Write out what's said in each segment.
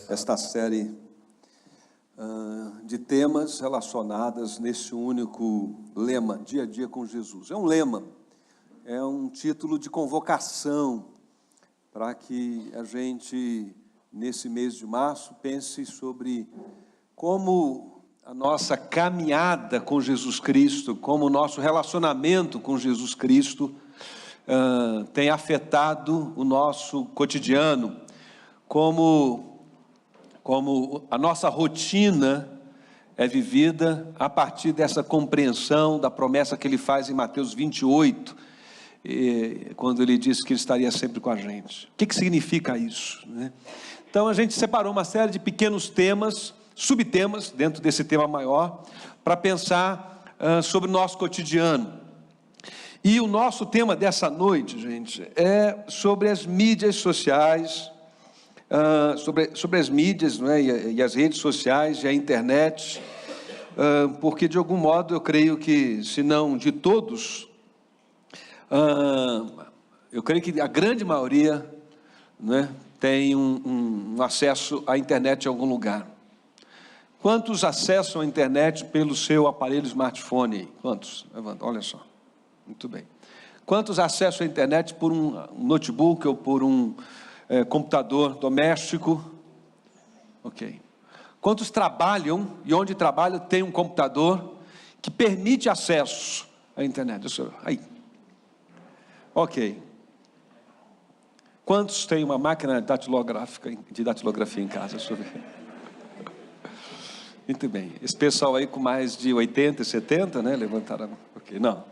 esta série de temas relacionados nesse único lema, dia a dia com Jesus. É um lema, é um título de convocação para que a gente, nesse mês de março, pense sobre como a nossa caminhada com Jesus Cristo, como o nosso relacionamento com Jesus Cristo tem afetado o nosso cotidiano, como a nossa rotina é vivida a partir dessa compreensão da promessa que ele faz em Mateus 28, quando ele disse que ele estaria sempre com a gente. O que significa isso, né? Então a gente separou uma série de pequenos temas, subtemas, dentro desse tema maior, para pensar sobre o nosso cotidiano. E o nosso tema dessa noite, gente, é sobre as mídias sociais, sobre as mídias, não é? E as redes sociais e a internet, porque de algum modo eu creio que, se não de todos, eu creio que a grande maioria, né, tem um acesso à internet em algum lugar. Quantos acessam a internet pelo seu aparelho smartphone? Quantos? Levanta, olha só. Muito bem. Quantos acessam a internet por um notebook ou por um computador doméstico? Ok. Quantos trabalham, e onde trabalham tem um computador que permite acesso à internet? Aí. Ok. Quantos têm uma máquina de datilografia em casa? Deixa eu ver. Muito bem. Esse pessoal aí com mais de 80, 70, né? Levantaram a mão. Ok, não.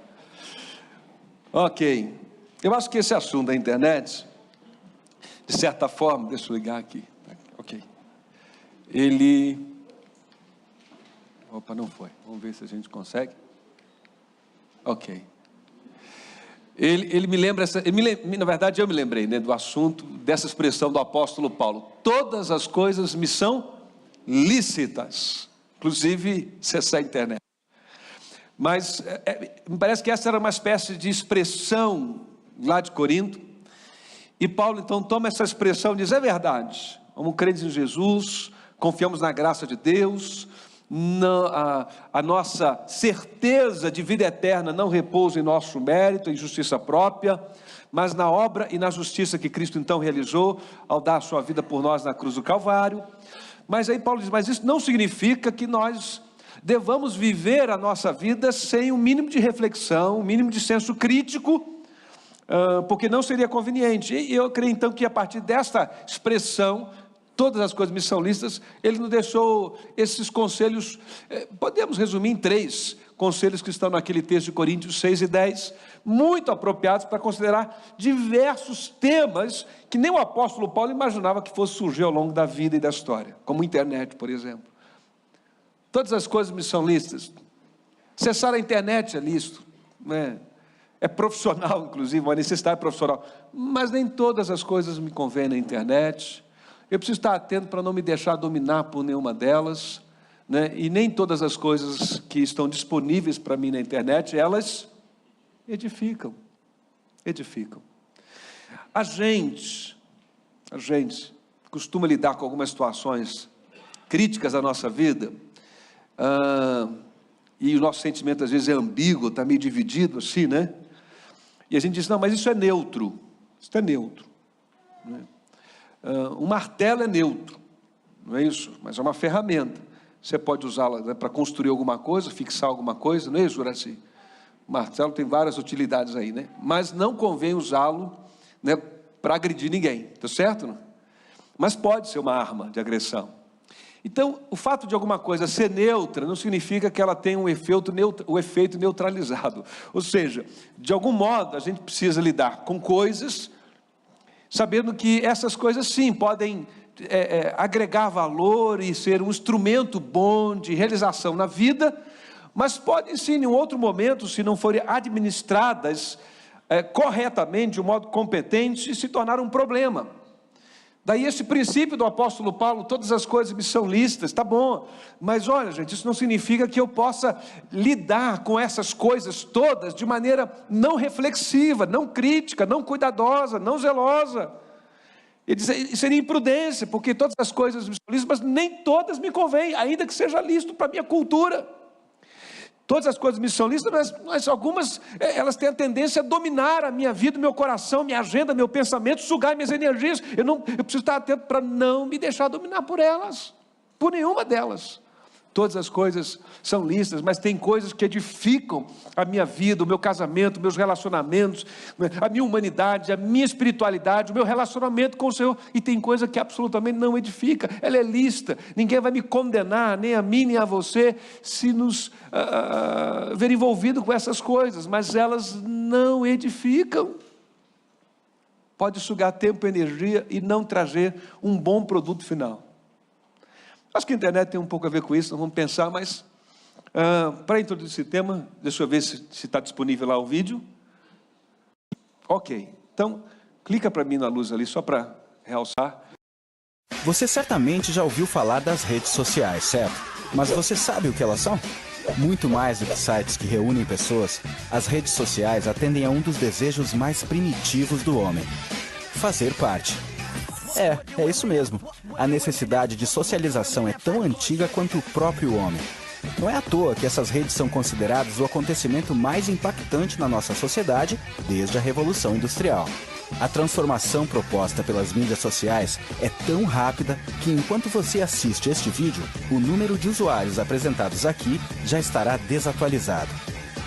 Ok. Eu acho que esse assunto da internet, de certa forma, deixa eu ligar aqui. Ok. Opa, não foi. Vamos ver se a gente consegue. Ok. Ele me lembra, na verdade eu me lembrei, né, do assunto, dessa expressão do apóstolo Paulo. Todas as coisas me são lícitas, inclusive acessar a internet. Mas me parece que essa era uma espécie de expressão lá de Corinto. E Paulo então toma essa expressão e diz: é verdade, como crentes em Jesus, confiamos na graça de Deus, a nossa certeza de vida eterna não repousa em nosso mérito, em justiça própria, mas na obra e na justiça que Cristo então realizou, ao dar a sua vida por nós na cruz do Calvário. Mas aí Paulo diz: mas isso não significa que nós devamos viver a nossa vida sem um mínimo de reflexão, um mínimo de senso crítico, porque não seria conveniente. E eu creio então que a partir desta expressão, todas as coisas me são lícitas, ele nos deixou esses conselhos, podemos resumir em 3 conselhos que estão naquele texto de Coríntios 6 e 10, muito apropriados para considerar diversos temas que nem o apóstolo Paulo imaginava que fosse surgir ao longo da vida e da história, como a internet, por exemplo. Todas as coisas me são lícitas. Acessar a internet é lícito, né? É profissional, inclusive, uma necessidade profissional, mas nem todas as coisas me convêm na internet. Eu preciso estar atento para não me deixar dominar por nenhuma delas, né? E nem todas as coisas que estão disponíveis para mim na internet, elas edificam. A gente costuma lidar com algumas situações críticas da nossa vida, e o nosso sentimento às vezes é ambíguo, está meio dividido assim, né? E a gente diz: não, mas isso é neutro, né? Um martelo é neutro, não é isso? Mas é uma ferramenta, você pode usá-la, né, para construir alguma coisa, fixar alguma coisa, não é isso, Juraci? O martelo tem várias utilidades aí, né? Mas não convém usá-lo, né, para agredir ninguém, tá certo? Não? Mas pode ser uma arma de agressão. Então, o fato de alguma coisa ser neutra não significa que ela tenha um efeito neutralizado. Ou seja, de algum modo a gente precisa lidar com coisas, sabendo que essas coisas sim podem agregar valor e ser um instrumento bom de realização na vida, mas podem sim, em um outro momento, se não forem administradas corretamente, de um modo competente, se tornar um problema. Daí esse princípio do apóstolo Paulo: todas as coisas me são lícitas, tá bom, mas olha, gente, isso não significa que eu possa lidar com essas coisas todas de maneira não reflexiva, não crítica, não cuidadosa, não zelosa. Ele diz, isso seria imprudência, porque todas as coisas me são lícitas, mas nem todas me convêm, ainda que seja lícito para a minha cultura. Todas as coisas me são lícitas, mas algumas, elas têm a tendência a dominar a minha vida, meu coração, minha agenda, meu pensamento, sugar minhas energias. Eu preciso estar atento para não me deixar dominar por elas, por nenhuma delas. Todas as coisas são lícitas, mas tem coisas que edificam a minha vida, o meu casamento, meus relacionamentos, a minha humanidade, a minha espiritualidade, o meu relacionamento com o Senhor. E tem coisa que absolutamente não edifica, ela é lícita. Ninguém vai me condenar, nem a mim, nem a você, se nos ver envolvido com essas coisas, mas elas não edificam. Pode sugar tempo e energia e não trazer um bom produto final. Acho que a internet tem um pouco a ver com isso, nós vamos pensar, mas para introduzir esse tema, deixa eu ver se está disponível lá o vídeo. Ok, então clica para mim na luz ali, só para realçar. Você certamente já ouviu falar das redes sociais, certo? Mas você sabe o que elas são? Muito mais do que sites que reúnem pessoas, as redes sociais atendem a um dos desejos mais primitivos do homem: fazer parte. É isso mesmo. A necessidade de socialização é tão antiga quanto o próprio homem. Não é à toa que essas redes são consideradas o acontecimento mais impactante na nossa sociedade desde a Revolução Industrial. A transformação proposta pelas mídias sociais é tão rápida que, enquanto você assiste este vídeo, o número de usuários apresentados aqui já estará desatualizado.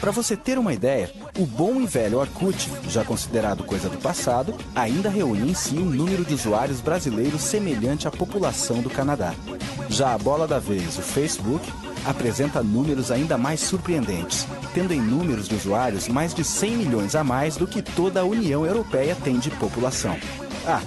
Para você ter uma ideia, o bom e velho Orkut, já considerado coisa do passado, ainda reúne em si um número de usuários brasileiros semelhante à população do Canadá. Já a bola da vez, o Facebook, apresenta números ainda mais surpreendentes, tendo em números de usuários mais de 100 milhões a mais do que toda a União Europeia tem de população.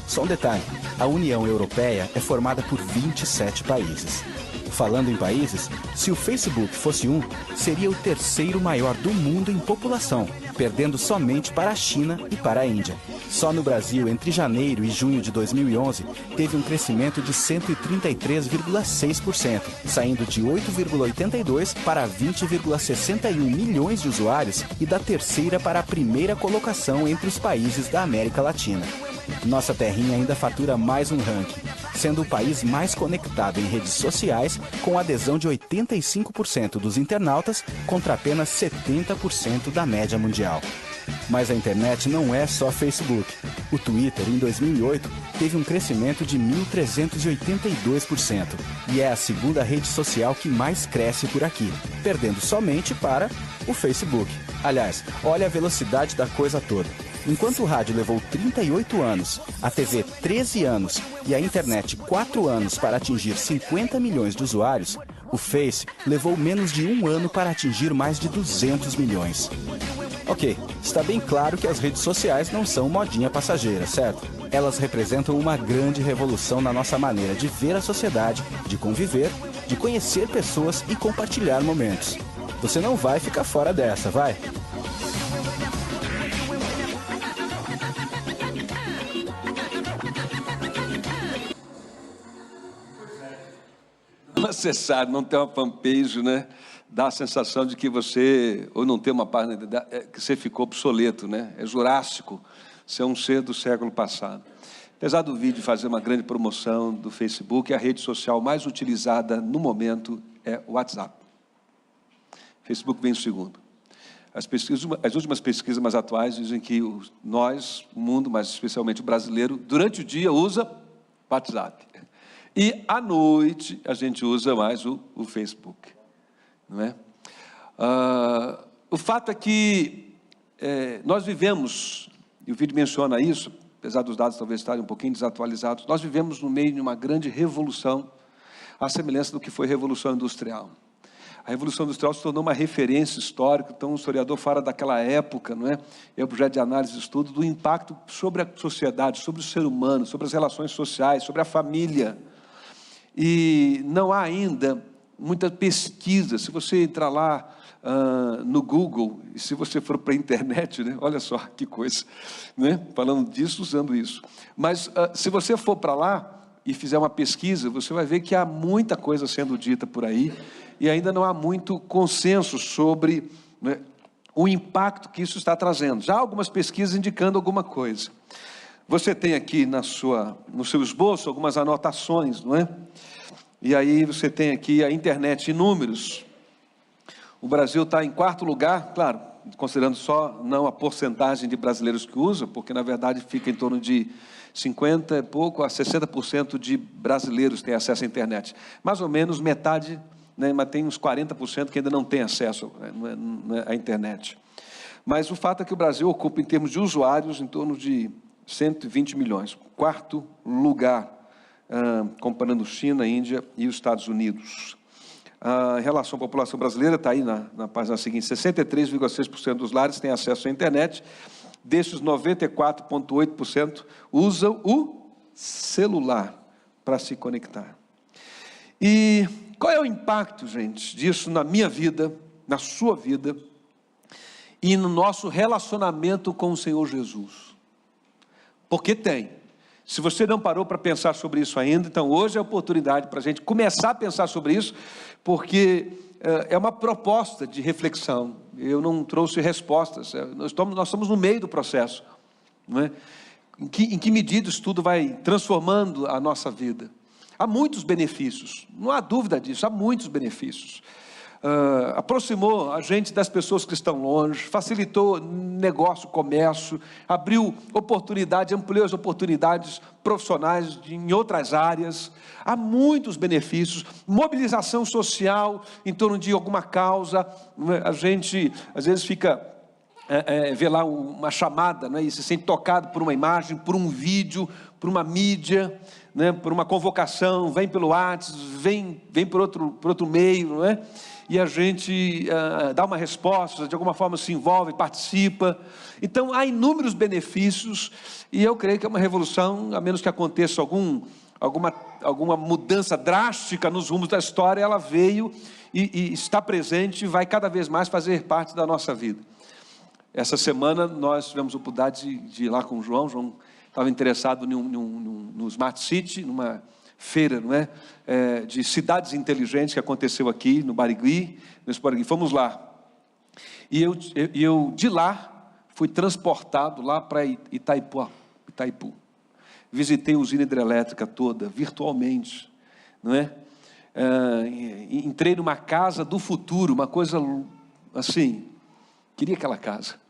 Só um detalhe, a União Europeia é formada por 27 países. Falando em países, se o Facebook fosse seria o terceiro maior do mundo em população, perdendo somente para a China e para a Índia. Só no Brasil, entre janeiro e junho de 2011, teve um crescimento de 133,6%, saindo de 8,82 para 20,61 milhões de usuários e da terceira para a primeira colocação entre os países da América Latina. Nossa terrinha ainda fatura mais um ranking, sendo o país mais conectado em redes sociais, com adesão de 85% dos internautas contra apenas 70% da média mundial. Mas a internet não é só Facebook. O Twitter, em 2008, teve um crescimento de 1.382% e é a segunda rede social que mais cresce por aqui, perdendo somente para o Facebook. Aliás, olha a velocidade da coisa toda. Enquanto o rádio levou 38 anos, a TV 13 anos e a internet 4 anos para atingir 50 milhões de usuários, o Face levou menos de um ano para atingir mais de 200 milhões. Ok, está bem claro que as redes sociais não são modinha passageira, certo? Elas representam uma grande revolução na nossa maneira de ver a sociedade, de conviver, de conhecer pessoas e compartilhar momentos. Você não vai ficar fora dessa, vai? Acessar, não ter uma fanpage, né? Dá a sensação de que você, ou não ter uma página, que você ficou obsoleto, né? É jurássico, você é um ser do século passado. Apesar do vídeo fazer uma grande promoção do Facebook, a rede social mais utilizada no momento é o WhatsApp. Facebook vem em segundo. As últimas pesquisas mais atuais dizem que o mundo, mas especialmente o brasileiro, durante o dia usa WhatsApp. E à noite a gente usa mais o Facebook, não é? O fato é que nós vivemos, e o vídeo menciona isso, apesar dos dados talvez estarem um pouquinho desatualizados, nós vivemos no meio de uma grande revolução, à semelhança do que foi a Revolução Industrial. A Revolução Industrial se tornou uma referência histórica, então o historiador fala daquela época, não é? É objeto de análise e estudo do impacto sobre a sociedade, sobre o ser humano, sobre as relações sociais, sobre a família. E não há ainda muita pesquisa. Se você entrar lá no Google, e se você for para a internet, né? Olha só que coisa, né? Falando disso, usando isso. Mas se você for para lá e fizer uma pesquisa, você vai ver que há muita coisa sendo dita por aí, e ainda não há muito consenso sobre, né, o impacto que isso está trazendo. Já há algumas pesquisas indicando alguma coisa. Você tem aqui no seu esboço algumas anotações, não é? E aí você tem aqui a internet em números. O Brasil está em 4º lugar, claro, considerando só não a porcentagem de brasileiros que usam, porque na verdade fica em torno de 50 e pouco a 60% de brasileiros têm acesso à internet. Mais ou menos metade, né, mas tem uns 40% que ainda não tem acesso, né, à internet. Mas o fato é que o Brasil ocupa, em termos de usuários, em torno de 120 milhões. 4º lugar, comparando China, Índia e os Estados Unidos. A relação à população brasileira está aí na página seguinte: 63,6% dos lares têm acesso à internet. Desses, 94,8% usam o celular para se conectar. E qual é o impacto, gente, disso na minha vida, na sua vida e no nosso relacionamento com o Senhor Jesus? Porque tem. Se você não parou para pensar sobre isso ainda, então hoje é a oportunidade para a gente começar a pensar sobre isso, porque é uma proposta de reflexão. Eu não trouxe respostas, nós estamos no meio do processo, não é? Em que medida isso tudo vai transformando a nossa vida? Há muitos benefícios, não há dúvida disso, há muitos benefícios. Aproximou a gente das pessoas que estão longe, facilitou negócio, comércio, abriu oportunidades, ampliou as oportunidades profissionais em outras áreas. Há muitos benefícios, mobilização social em torno de alguma causa. A gente às vezes fica vê lá uma chamada, não é? E se sente tocado por uma imagem, por um vídeo, por uma mídia, né? Por uma convocação, vem pelo WhatsApp, vem por outro meio, não é? E a gente dá uma resposta, de alguma forma se envolve, participa. Então há inúmeros benefícios, e eu creio que é uma revolução, a menos que aconteça alguma mudança drástica nos rumos da história, ela veio e está presente e vai cada vez mais fazer parte da nossa vida. Essa semana nós tivemos a oportunidade de ir lá com o João. João estava interessado no Smart City, numa feira, não é? De cidades inteligentes que aconteceu aqui no Barigui. Fomos lá. E eu de lá fui transportado lá para Itaipu. Visitei a usina hidrelétrica toda, virtualmente, não é? Entrei numa casa do futuro, uma coisa assim, queria aquela casa.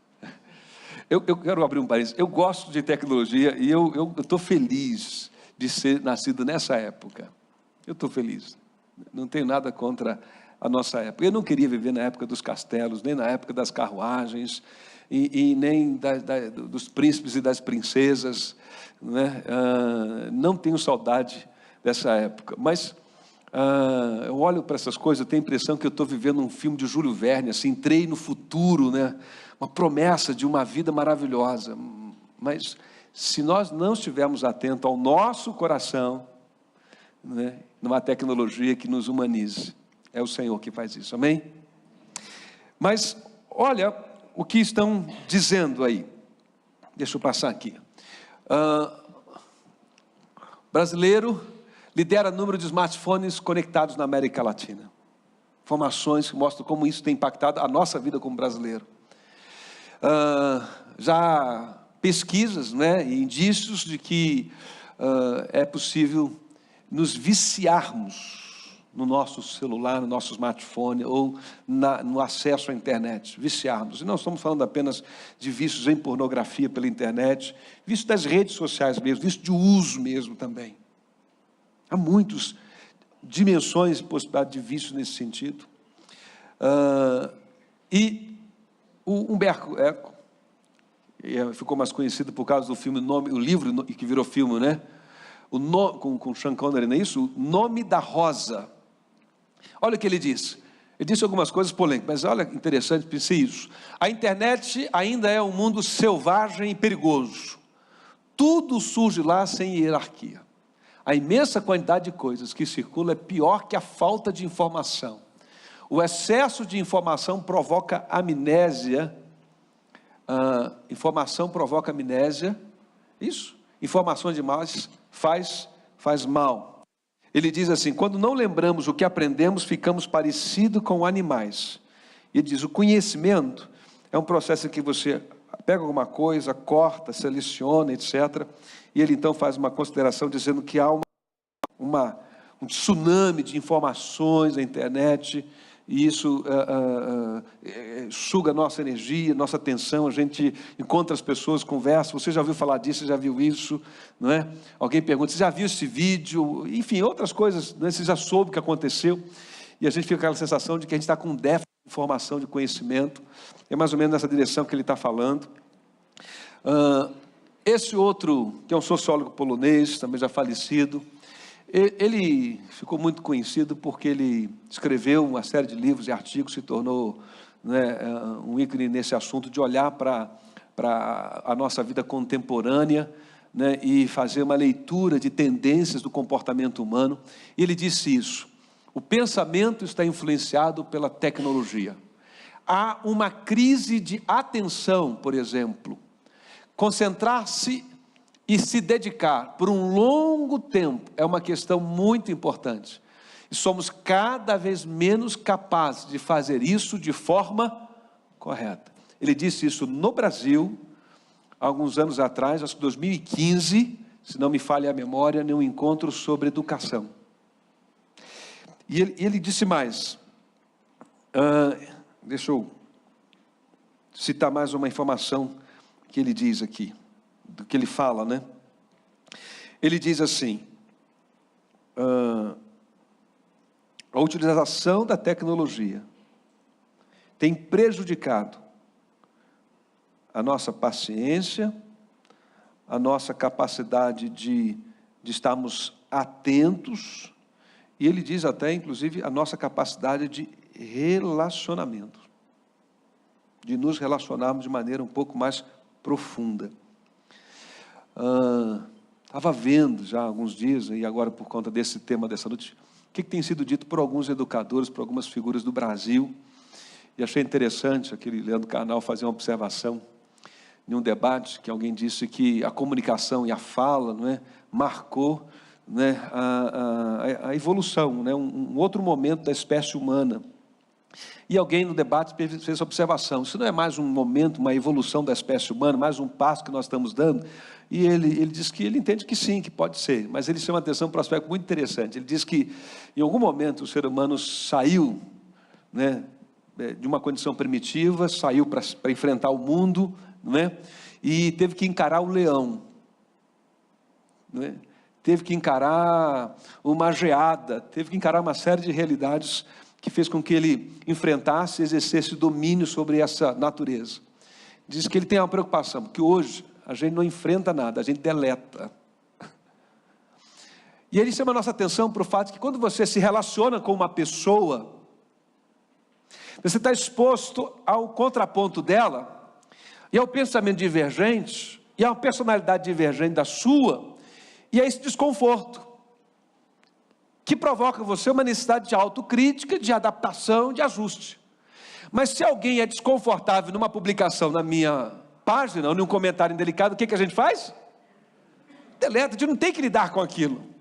Eu quero abrir um parênteses. Eu gosto de tecnologia e eu estou feliz de ser nascido nessa época. Eu estou feliz. Não tenho nada contra a nossa época. Eu não queria viver na época dos castelos, nem na época das carruagens, e nem dos príncipes e das princesas, né? Não tenho saudade dessa época. Mas eu olho para essas coisas, eu tenho a impressão que eu estou vivendo um filme de Júlio Verne, assim, entrei no futuro, né? Uma promessa de uma vida maravilhosa. Mas se nós não estivermos atentos ao nosso coração, né, numa tecnologia que nos humanize, é o Senhor que faz isso, amém? Mas olha o que estão dizendo aí. Deixa eu passar aqui. Brasileiro lidera o número de smartphones conectados na América Latina. Informações que mostram como isso tem impactado a nossa vida como brasileiro. Já pesquisas, né, e indícios de que é possível nos viciarmos no nosso celular, no nosso smartphone ou no acesso à internet, viciarmos. E não estamos falando apenas de vícios em pornografia pela internet, vício das redes sociais mesmo, vício de uso mesmo também. Há muitas dimensões e possibilidades de vício nesse sentido. E o Humberto Eco ficou mais conhecido por causa do filme, o livro que virou filme, né? Com Sean Connery, não é isso? O Nome da Rosa. Olha o que ele disse. Ele disse algumas coisas polêmicas, mas olha que interessante, pensei isso. A internet ainda é um mundo selvagem e perigoso. Tudo surge lá sem hierarquia. A imensa quantidade de coisas que circulam é pior que a falta de informação. O excesso de informação provoca amnésia. Informação provoca amnésia. Isso. Informação demais faz mal. Ele diz assim: quando não lembramos o que aprendemos, ficamos parecidos com animais. Ele diz: o conhecimento é um processo em que você pega alguma coisa, corta, seleciona, etc. E ele então faz uma consideração dizendo que há um tsunami de informações na internet, e isso suga nossa energia, nossa atenção. A gente encontra as pessoas, conversa. Você já ouviu falar disso? Você já viu isso? Não é? Alguém pergunta: você já viu esse vídeo? Enfim, outras coisas, né? Você já soube o que aconteceu? E a gente fica com aquela sensação de que a gente está com um déficit de informação, de conhecimento. É mais ou menos nessa direção que ele está falando. Esse outro, que é um sociólogo polonês, também já falecido, ele ficou muito conhecido porque ele escreveu uma série de livros e artigos, se tornou, né, um ícone nesse assunto de olhar para a nossa vida contemporânea, né, e fazer uma leitura de tendências do comportamento humano. E ele disse isso: o pensamento está influenciado pela tecnologia. Há uma crise de atenção, por exemplo. Concentrar-se e se dedicar por um longo tempo é uma questão muito importante. E somos cada vez menos capazes de fazer isso de forma correta. Ele disse isso no Brasil, há alguns anos atrás, acho que 2015, se não me falha a memória, num encontro sobre educação. E ele disse mais, deixa eu citar mais uma informação que ele diz aqui, do que ele fala, né? Ele diz assim: a utilização da tecnologia tem prejudicado a nossa paciência, a nossa capacidade de estarmos atentos, e ele diz até, inclusive, a nossa capacidade de relacionamento, de nos relacionarmos de maneira um pouco mais profunda. Estava vendo já há alguns dias, e agora por conta desse tema dessa noite, o que tem sido dito por alguns educadores, por algumas figuras do Brasil, e achei interessante aquele Leandro Carnal fazer uma observação em um debate, que alguém disse que a comunicação e a fala, não é, marcou, né, a evolução, né, um outro momento da espécie humana. E alguém no debate fez essa observação: isso não é mais um momento, uma evolução da espécie humana, mais um passo que nós estamos dando? E ele diz que ele entende que sim, que pode ser, mas ele chama atenção para um aspecto muito interessante. Ele diz que em algum momento o ser humano saiu, né, de uma condição primitiva, saiu para enfrentar o mundo, né, e teve que encarar o leão, né, teve que encarar uma geada, teve que encarar uma série de realidades que fez com que ele enfrentasse e exercesse domínio sobre essa natureza. Diz que ele tem uma preocupação, porque hoje a gente não enfrenta nada, a gente deleta. E ele chama a nossa atenção para o fato de que quando você se relaciona com uma pessoa, você está exposto ao contraponto dela, e ao pensamento divergente, e a uma personalidade divergente da sua, e a esse desconforto, que provoca em você uma necessidade de autocrítica, de adaptação, de ajuste. Mas se alguém é desconfortável numa publicação na minha página, ou num comentário indelicado, o que a gente faz? Deleta, a gente não tem que lidar com aquilo.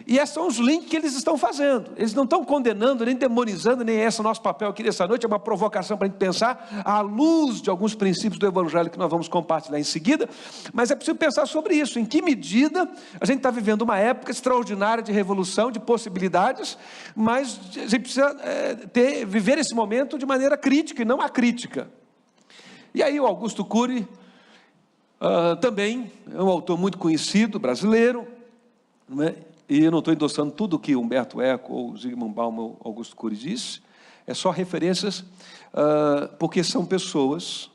E esses são os links que eles estão fazendo. Eles não estão condenando, nem demonizando, nem esse é o nosso papel aqui nessa noite. É uma provocação para a gente pensar à luz de alguns princípios do Evangelho que nós vamos compartilhar em seguida. Mas é preciso pensar sobre isso. Em que medida a gente está vivendo uma época extraordinária de revolução, de possibilidades, mas a gente precisa viver esse momento de maneira crítica e não acrítica. E aí o Augusto Cury, também é um autor muito conhecido, brasileiro, não é? E eu não estou endossando tudo o que Humberto Eco ou Zygmunt Bauman ou Augusto Cury disse, é só referências, porque são pessoas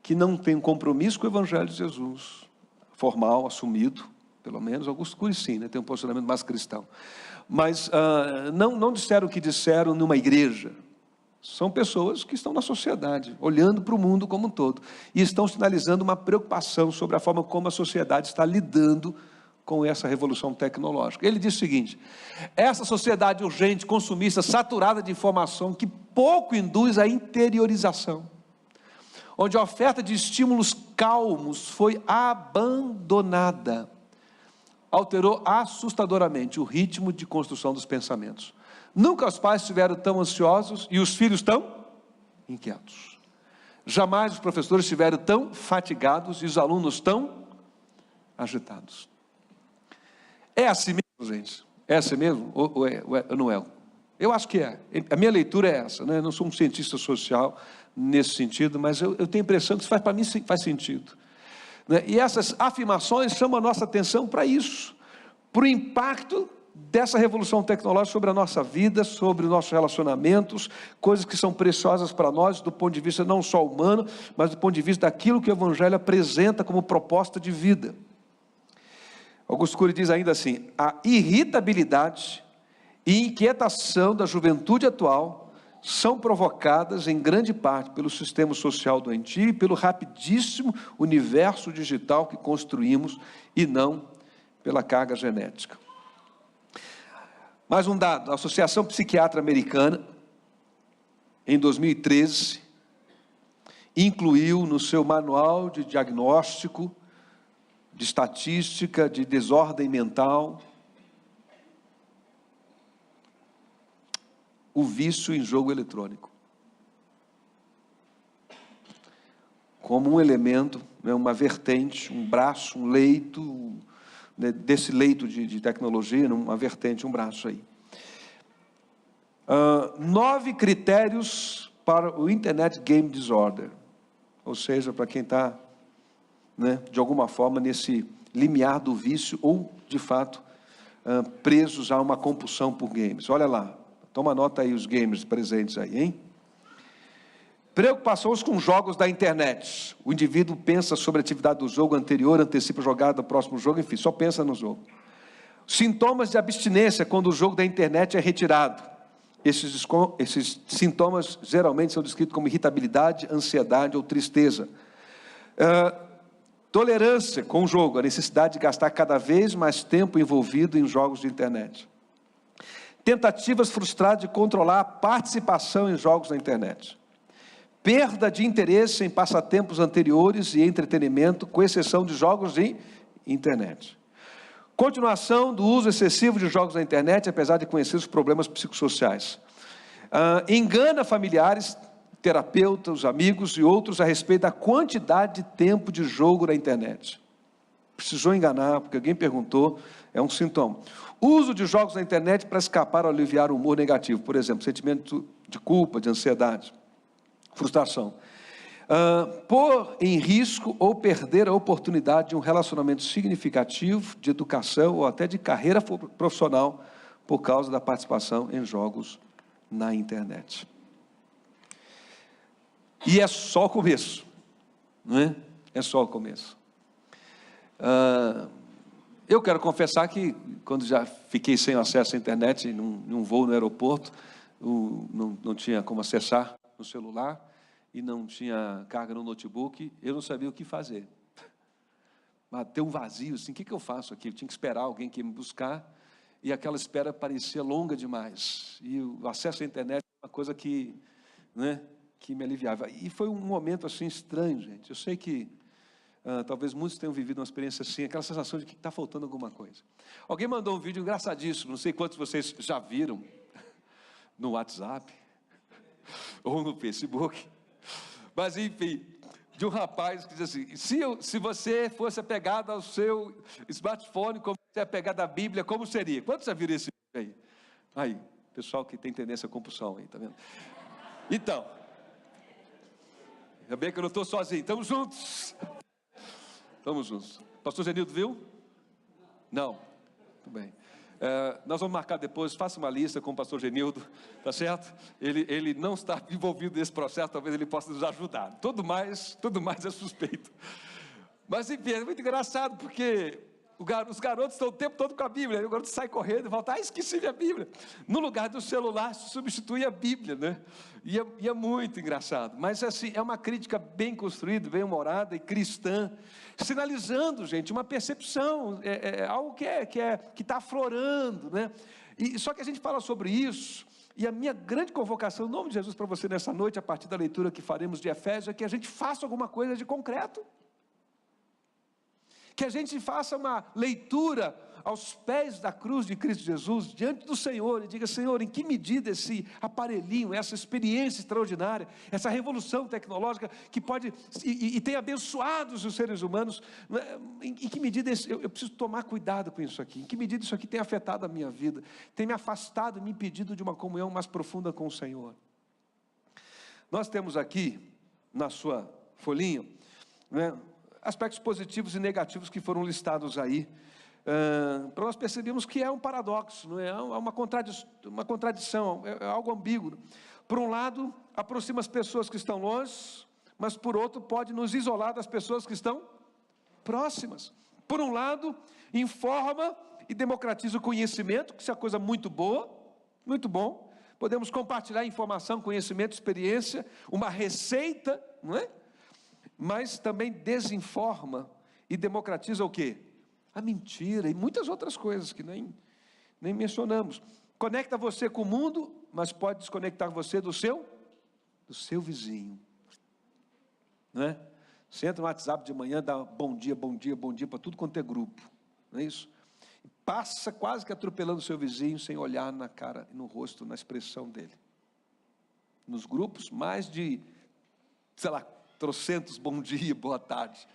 que não têm um compromisso com o Evangelho de Jesus, formal, assumido, pelo menos. Augusto Cury sim, né, tem um posicionamento mais cristão, mas não disseram o que disseram numa igreja. São pessoas que estão na sociedade, olhando para o mundo como um todo, e estão sinalizando uma preocupação sobre a forma como a sociedade está lidando com essa revolução tecnológica. Ele diz o seguinte: essa sociedade urgente, consumista, saturada de informação, que pouco induz a interiorização, onde a oferta de estímulos calmos foi abandonada, alterou assustadoramente o ritmo de construção dos pensamentos. Nunca os pais estiveram tão ansiosos e os filhos tão inquietos. Jamais os professores estiveram tão fatigados e os alunos tão agitados. É assim mesmo, gente? É assim mesmo? Ou não é? Eu acho que é. A minha leitura é essa, né? Eu não sou um cientista social nesse sentido, mas eu tenho a impressão que isso para mim faz sentido, né? E essas afirmações chamam a nossa atenção para isso, para o impacto dessa revolução tecnológica sobre a nossa vida, sobre os nossos relacionamentos, coisas que são preciosas para nós do ponto de vista não só humano, mas do ponto de vista daquilo que o Evangelho apresenta como proposta de vida. Augusto Cury diz ainda assim: a irritabilidade e inquietação da juventude atual são provocadas em grande parte pelo sistema social doentio e pelo rapidíssimo universo digital que construímos e não pela carga genética. Mais um dado: a Associação Psiquiátrica Americana, em 2013, incluiu no seu manual de diagnóstico, de estatística, de desordem mental, o vício em jogo eletrônico, como um elemento, né, uma vertente, um braço, um leito, né, desse leito de tecnologia, uma vertente, um braço aí. 9 critérios para o Internet Game Disorder, ou seja, para quem está, né, de alguma forma nesse limiar do vício ou, de fato, presos a uma compulsão por games. Olha lá, toma nota aí os gamers presentes aí, hein? Preocupações com jogos da internet. O indivíduo pensa sobre a atividade do jogo anterior, antecipa a jogada do próximo jogo, enfim, só pensa no jogo. Sintomas de abstinência quando o jogo da internet é retirado. Esses sintomas geralmente são descritos como irritabilidade, ansiedade ou tristeza. Tolerância com o jogo, a necessidade de gastar cada vez mais tempo envolvido em jogos de internet. Tentativas frustradas de controlar a participação em jogos na internet. Perda de interesse em passatempos anteriores e entretenimento, com exceção de jogos de internet. Continuação do uso excessivo de jogos na internet, apesar de conhecer os problemas psicossociais. Engana familiares, terapeutas, amigos e outros a respeito da quantidade de tempo de jogo na internet. Precisou enganar, porque alguém perguntou, é um sintoma. Uso de jogos na internet para escapar ou aliviar o humor negativo, por exemplo, sentimento de culpa, de ansiedade, frustração. Pôr em risco ou perder a oportunidade de um relacionamento significativo, de educação ou até de carreira profissional por causa da participação em jogos na internet. E é só o começo, não é? É só o começo. Eu quero confessar que, quando já fiquei sem acesso à internet, num voo no aeroporto, não tinha como acessar no celular, e não tinha carga no notebook, eu não sabia o que fazer. Mas tem um vazio, assim, o que eu faço aqui? Eu tinha que esperar alguém que ia me buscar, e aquela espera parecia longa demais. E o acesso à internet é uma coisa que, né, que me aliviava. E foi um momento assim estranho, gente. Eu sei que talvez muitos tenham vivido uma experiência assim, aquela sensação de que está faltando alguma coisa. Alguém mandou um vídeo engraçadíssimo, não sei quantos de vocês já viram, no WhatsApp, ou no Facebook, mas enfim, de um rapaz que diz assim: se você fosse apegado ao seu smartphone, como você é apegado à Bíblia, como seria? Quantos já viram esse vídeo aí? Aí, pessoal que tem tendência à compulsão aí, tá vendo? Então, ainda bem que eu não estou sozinho, estamos juntos. Estamos juntos. Pastor Genildo viu? Não? Tudo bem. Nós vamos marcar depois, faça uma lista com o pastor Genildo, tá certo? Ele não está envolvido nesse processo, talvez ele possa nos ajudar. Tudo mais é suspeito. Mas enfim, é muito engraçado, porque os garotos estão o tempo todo com a Bíblia, aí o garoto sai correndo e volta: esqueci minha Bíblia. No lugar do celular, se substitui a Bíblia, né? E é muito engraçado. Mas assim, é uma crítica bem construída, bem humorada e cristã, sinalizando, gente, uma percepção, algo que está aflorando, né? E só que a gente fala sobre isso, e a minha grande convocação, em nome de Jesus, para você nessa noite, a partir da leitura que faremos de Efésios, é que a gente faça alguma coisa de concreto. Que a gente faça uma leitura aos pés da cruz de Cristo Jesus, diante do Senhor, e diga: Senhor, em que medida esse aparelhinho, essa experiência extraordinária, essa revolução tecnológica que pode, e tem abençoado os seres humanos, em que medida eu preciso tomar cuidado com isso aqui, em que medida isso aqui tem afetado a minha vida, tem me afastado, me impedido de uma comunhão mais profunda com o Senhor. Nós temos aqui, na sua folhinha, né, aspectos positivos e negativos que foram listados aí, para nós percebermos que é um paradoxo, não é? Uma contradição, é algo ambíguo. Por um lado, aproxima as pessoas que estão longe, mas por outro pode nos isolar das pessoas que estão próximas. Por um lado, informa e democratiza o conhecimento, que isso é coisa muito boa, muito bom. Podemos compartilhar informação, conhecimento, experiência, uma receita, não é? Mas também desinforma e democratiza o quê? A mentira e muitas outras coisas que nem mencionamos. Conecta você com o mundo, mas pode desconectar você do seu vizinho, não é? Você entra no WhatsApp de manhã, dá bom dia para tudo quanto é grupo, não é isso? E passa quase que atropelando o seu vizinho sem olhar na cara, no rosto, na expressão dele. Nos grupos, mais de, sei lá, trocentos bom dia, boa tarde.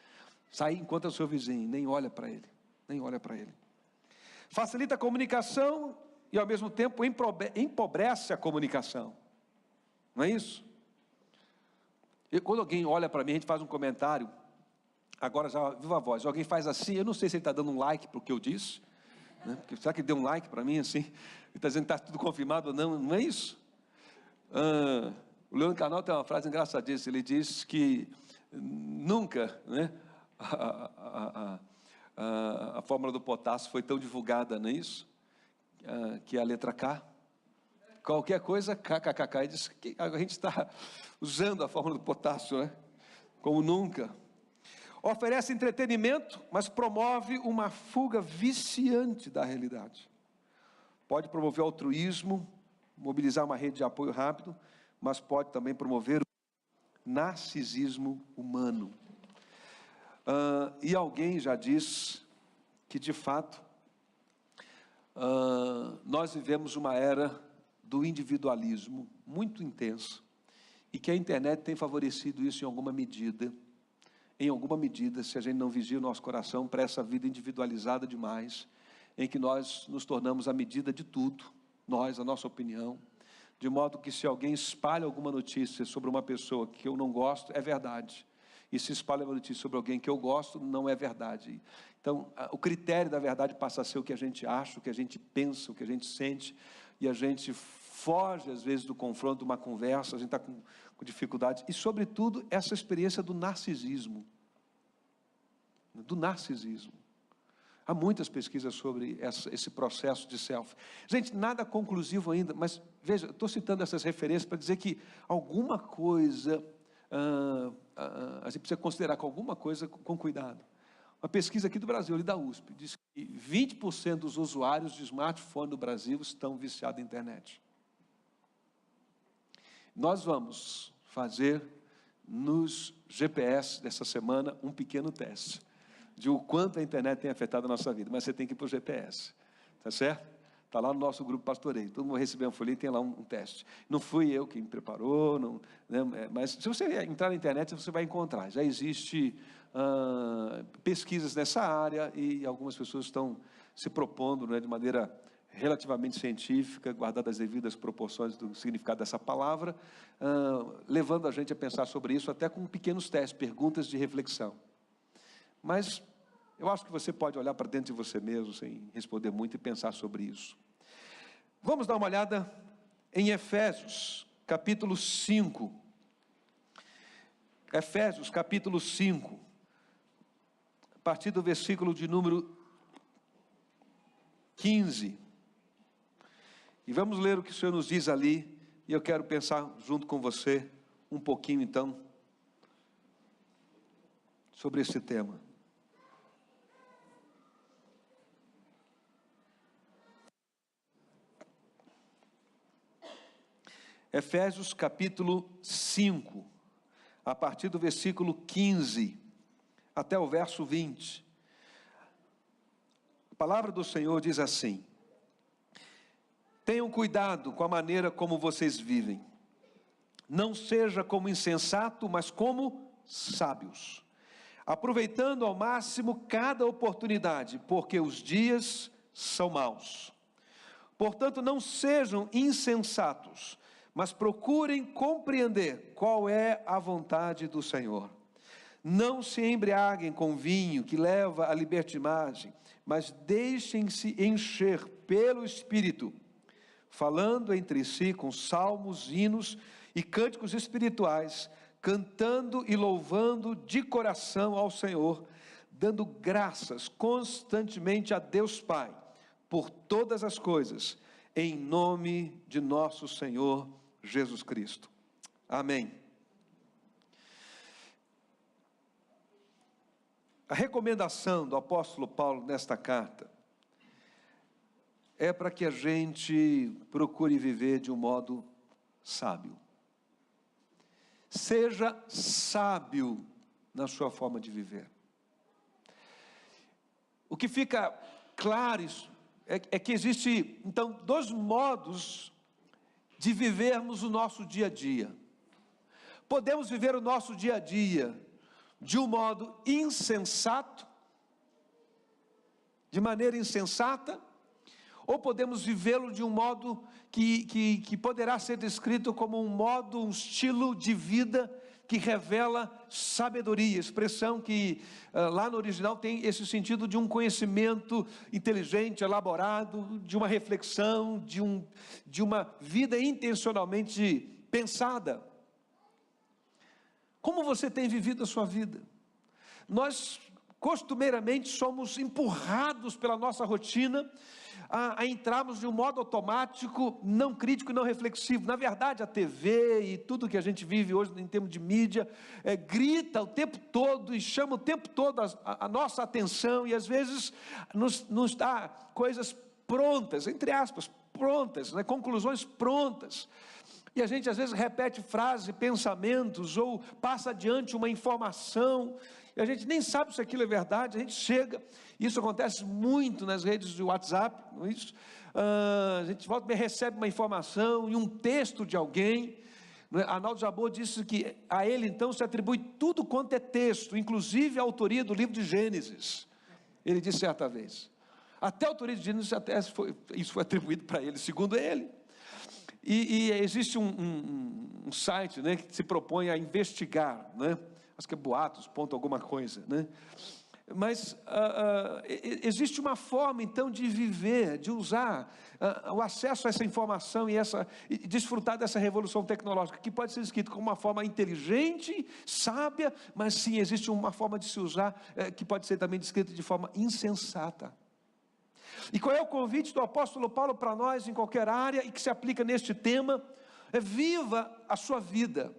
Sai e encontra o seu vizinho, nem olha para ele. Facilita a comunicação e ao mesmo tempo empobrece a comunicação. Não é isso? E quando alguém olha para mim, a gente faz um comentário, agora já viva voz, alguém faz assim, eu não sei se ele está dando um like para o que eu disse, né? Porque, será que ele deu um like para mim assim? Ele está dizendo que está tudo confirmado ou não? Não é isso? O Leandro Carnal tem uma frase engraçadíssima, ele diz que nunca, né, a fórmula do potássio foi tão divulgada, não é isso? Que é a letra K. Qualquer coisa, KKKK, ele diz que a gente está usando a fórmula do potássio, né? Como nunca. Oferece entretenimento, mas promove uma fuga viciante da realidade. Pode promover altruísmo, mobilizar uma rede de apoio rápido, mas pode também promover o narcisismo humano. E alguém já diz que, de fato, nós vivemos uma era do individualismo muito intenso, e que a internet tem favorecido isso em alguma medida, se a gente não vigia o nosso coração para essa vida individualizada demais, em que nós nos tornamos a medida de tudo, a nossa opinião, de modo que se alguém espalha alguma notícia sobre uma pessoa que eu não gosto, é verdade, e se espalha uma notícia sobre alguém que eu gosto, não é verdade. Então, o critério da verdade passa a ser o que a gente acha, o que a gente pensa, o que a gente sente, e a gente foge às vezes do confronto, de uma conversa, a gente está com dificuldade, e sobretudo essa experiência do narcisismo, há muitas pesquisas sobre esse processo de selfie, gente, nada conclusivo ainda, mas veja, estou citando essas referências para dizer que alguma coisa, a gente precisa considerar com alguma coisa com cuidado. Uma pesquisa aqui do Brasil, ali da USP, diz que 20% dos usuários de smartphone no Brasil estão viciados na internet. Nós vamos fazer nos GPS dessa semana um pequeno teste de o quanto a internet tem afetado a nossa vida, mas você tem que ir para o GPS, tá certo? Está lá no nosso grupo Pastoreio, todo mundo recebeu uma folha e tem lá um teste. Não fui eu quem preparou, não, né, mas se você entrar na internet, você vai encontrar. Já existe pesquisas nessa área e algumas pessoas estão se propondo, né, de maneira relativamente científica, guardadas as devidas proporções do significado dessa palavra, levando a gente a pensar sobre isso, até com pequenos testes, perguntas de reflexão. Mas eu acho que você pode olhar para dentro de você mesmo, sem responder muito, e pensar sobre isso. Vamos dar uma olhada em Efésios, capítulo 5. Efésios, capítulo 5, a partir do versículo de número 15. E vamos ler o que o Senhor nos diz ali, e eu quero pensar junto com você um pouquinho, então, sobre esse tema. Efésios capítulo 5, a partir do versículo 15 até o verso 20. palavra do Senhor diz assim: tenham cuidado com a maneira como vocês vivem. Não seja como insensato, mas como sábios, aproveitando ao máximo cada oportunidade, porque os dias são maus. Portanto, não sejam insensatos, mas procurem compreender qual é a vontade do Senhor. Não se embriaguem com vinho que leva à libertinagem, mas deixem-se encher pelo Espírito, falando entre si com salmos, hinos e cânticos espirituais, cantando e louvando de coração ao Senhor, dando graças constantemente a Deus Pai, por todas as coisas, em nome de nosso Senhor Jesus Cristo. Amém. A recomendação do apóstolo Paulo nesta carta é para que a gente procure viver de um modo sábio. Seja sábio na sua forma de viver. O que fica claro é que existe, então, dois modos de vivermos o nosso dia a dia. Podemos viver o nosso dia a dia de um modo insensato, de maneira insensata, ou podemos vivê-lo de um modo que poderá ser descrito como um estilo de vida que revela sabedoria, expressão que lá no original tem esse sentido de um conhecimento inteligente, elaborado, de uma reflexão, de uma vida intencionalmente pensada. Como você tem vivido a sua vida? Nós costumeiramente somos empurrados pela nossa rotina a entrarmos de um modo automático, não crítico e não reflexivo. Na verdade, a TV e tudo que a gente vive hoje em termos de mídia, grita o tempo todo e chama o tempo todo a nossa atenção, e às vezes nos dá coisas prontas, entre aspas, prontas, né? Conclusões prontas. E a gente às vezes repete frases, pensamentos, ou passa adiante uma informação, e a gente nem sabe se aquilo é verdade. A gente chega, isso acontece muito nas redes de WhatsApp, não é isso? A gente volta e recebe uma informação e um texto de alguém, não é? Arnaldo Jabor disse que a ele então se atribui tudo quanto é texto, inclusive a autoria do livro de Gênesis. Ele disse certa vez, até a autoria de Gênesis, isso foi atribuído para ele, segundo ele. E existe um site, né, que se propõe a investigar, né? Acho que é boatos, ponto alguma coisa, né? Mas existe uma forma então de viver, de usar o acesso a essa informação e desfrutar dessa revolução tecnológica, que pode ser descrita como uma forma inteligente, sábia, mas sim existe uma forma de se usar que pode ser também descrita de forma insensata. E qual é o convite do apóstolo Paulo para nós em qualquer área e que se aplica neste tema? Viva a sua vida,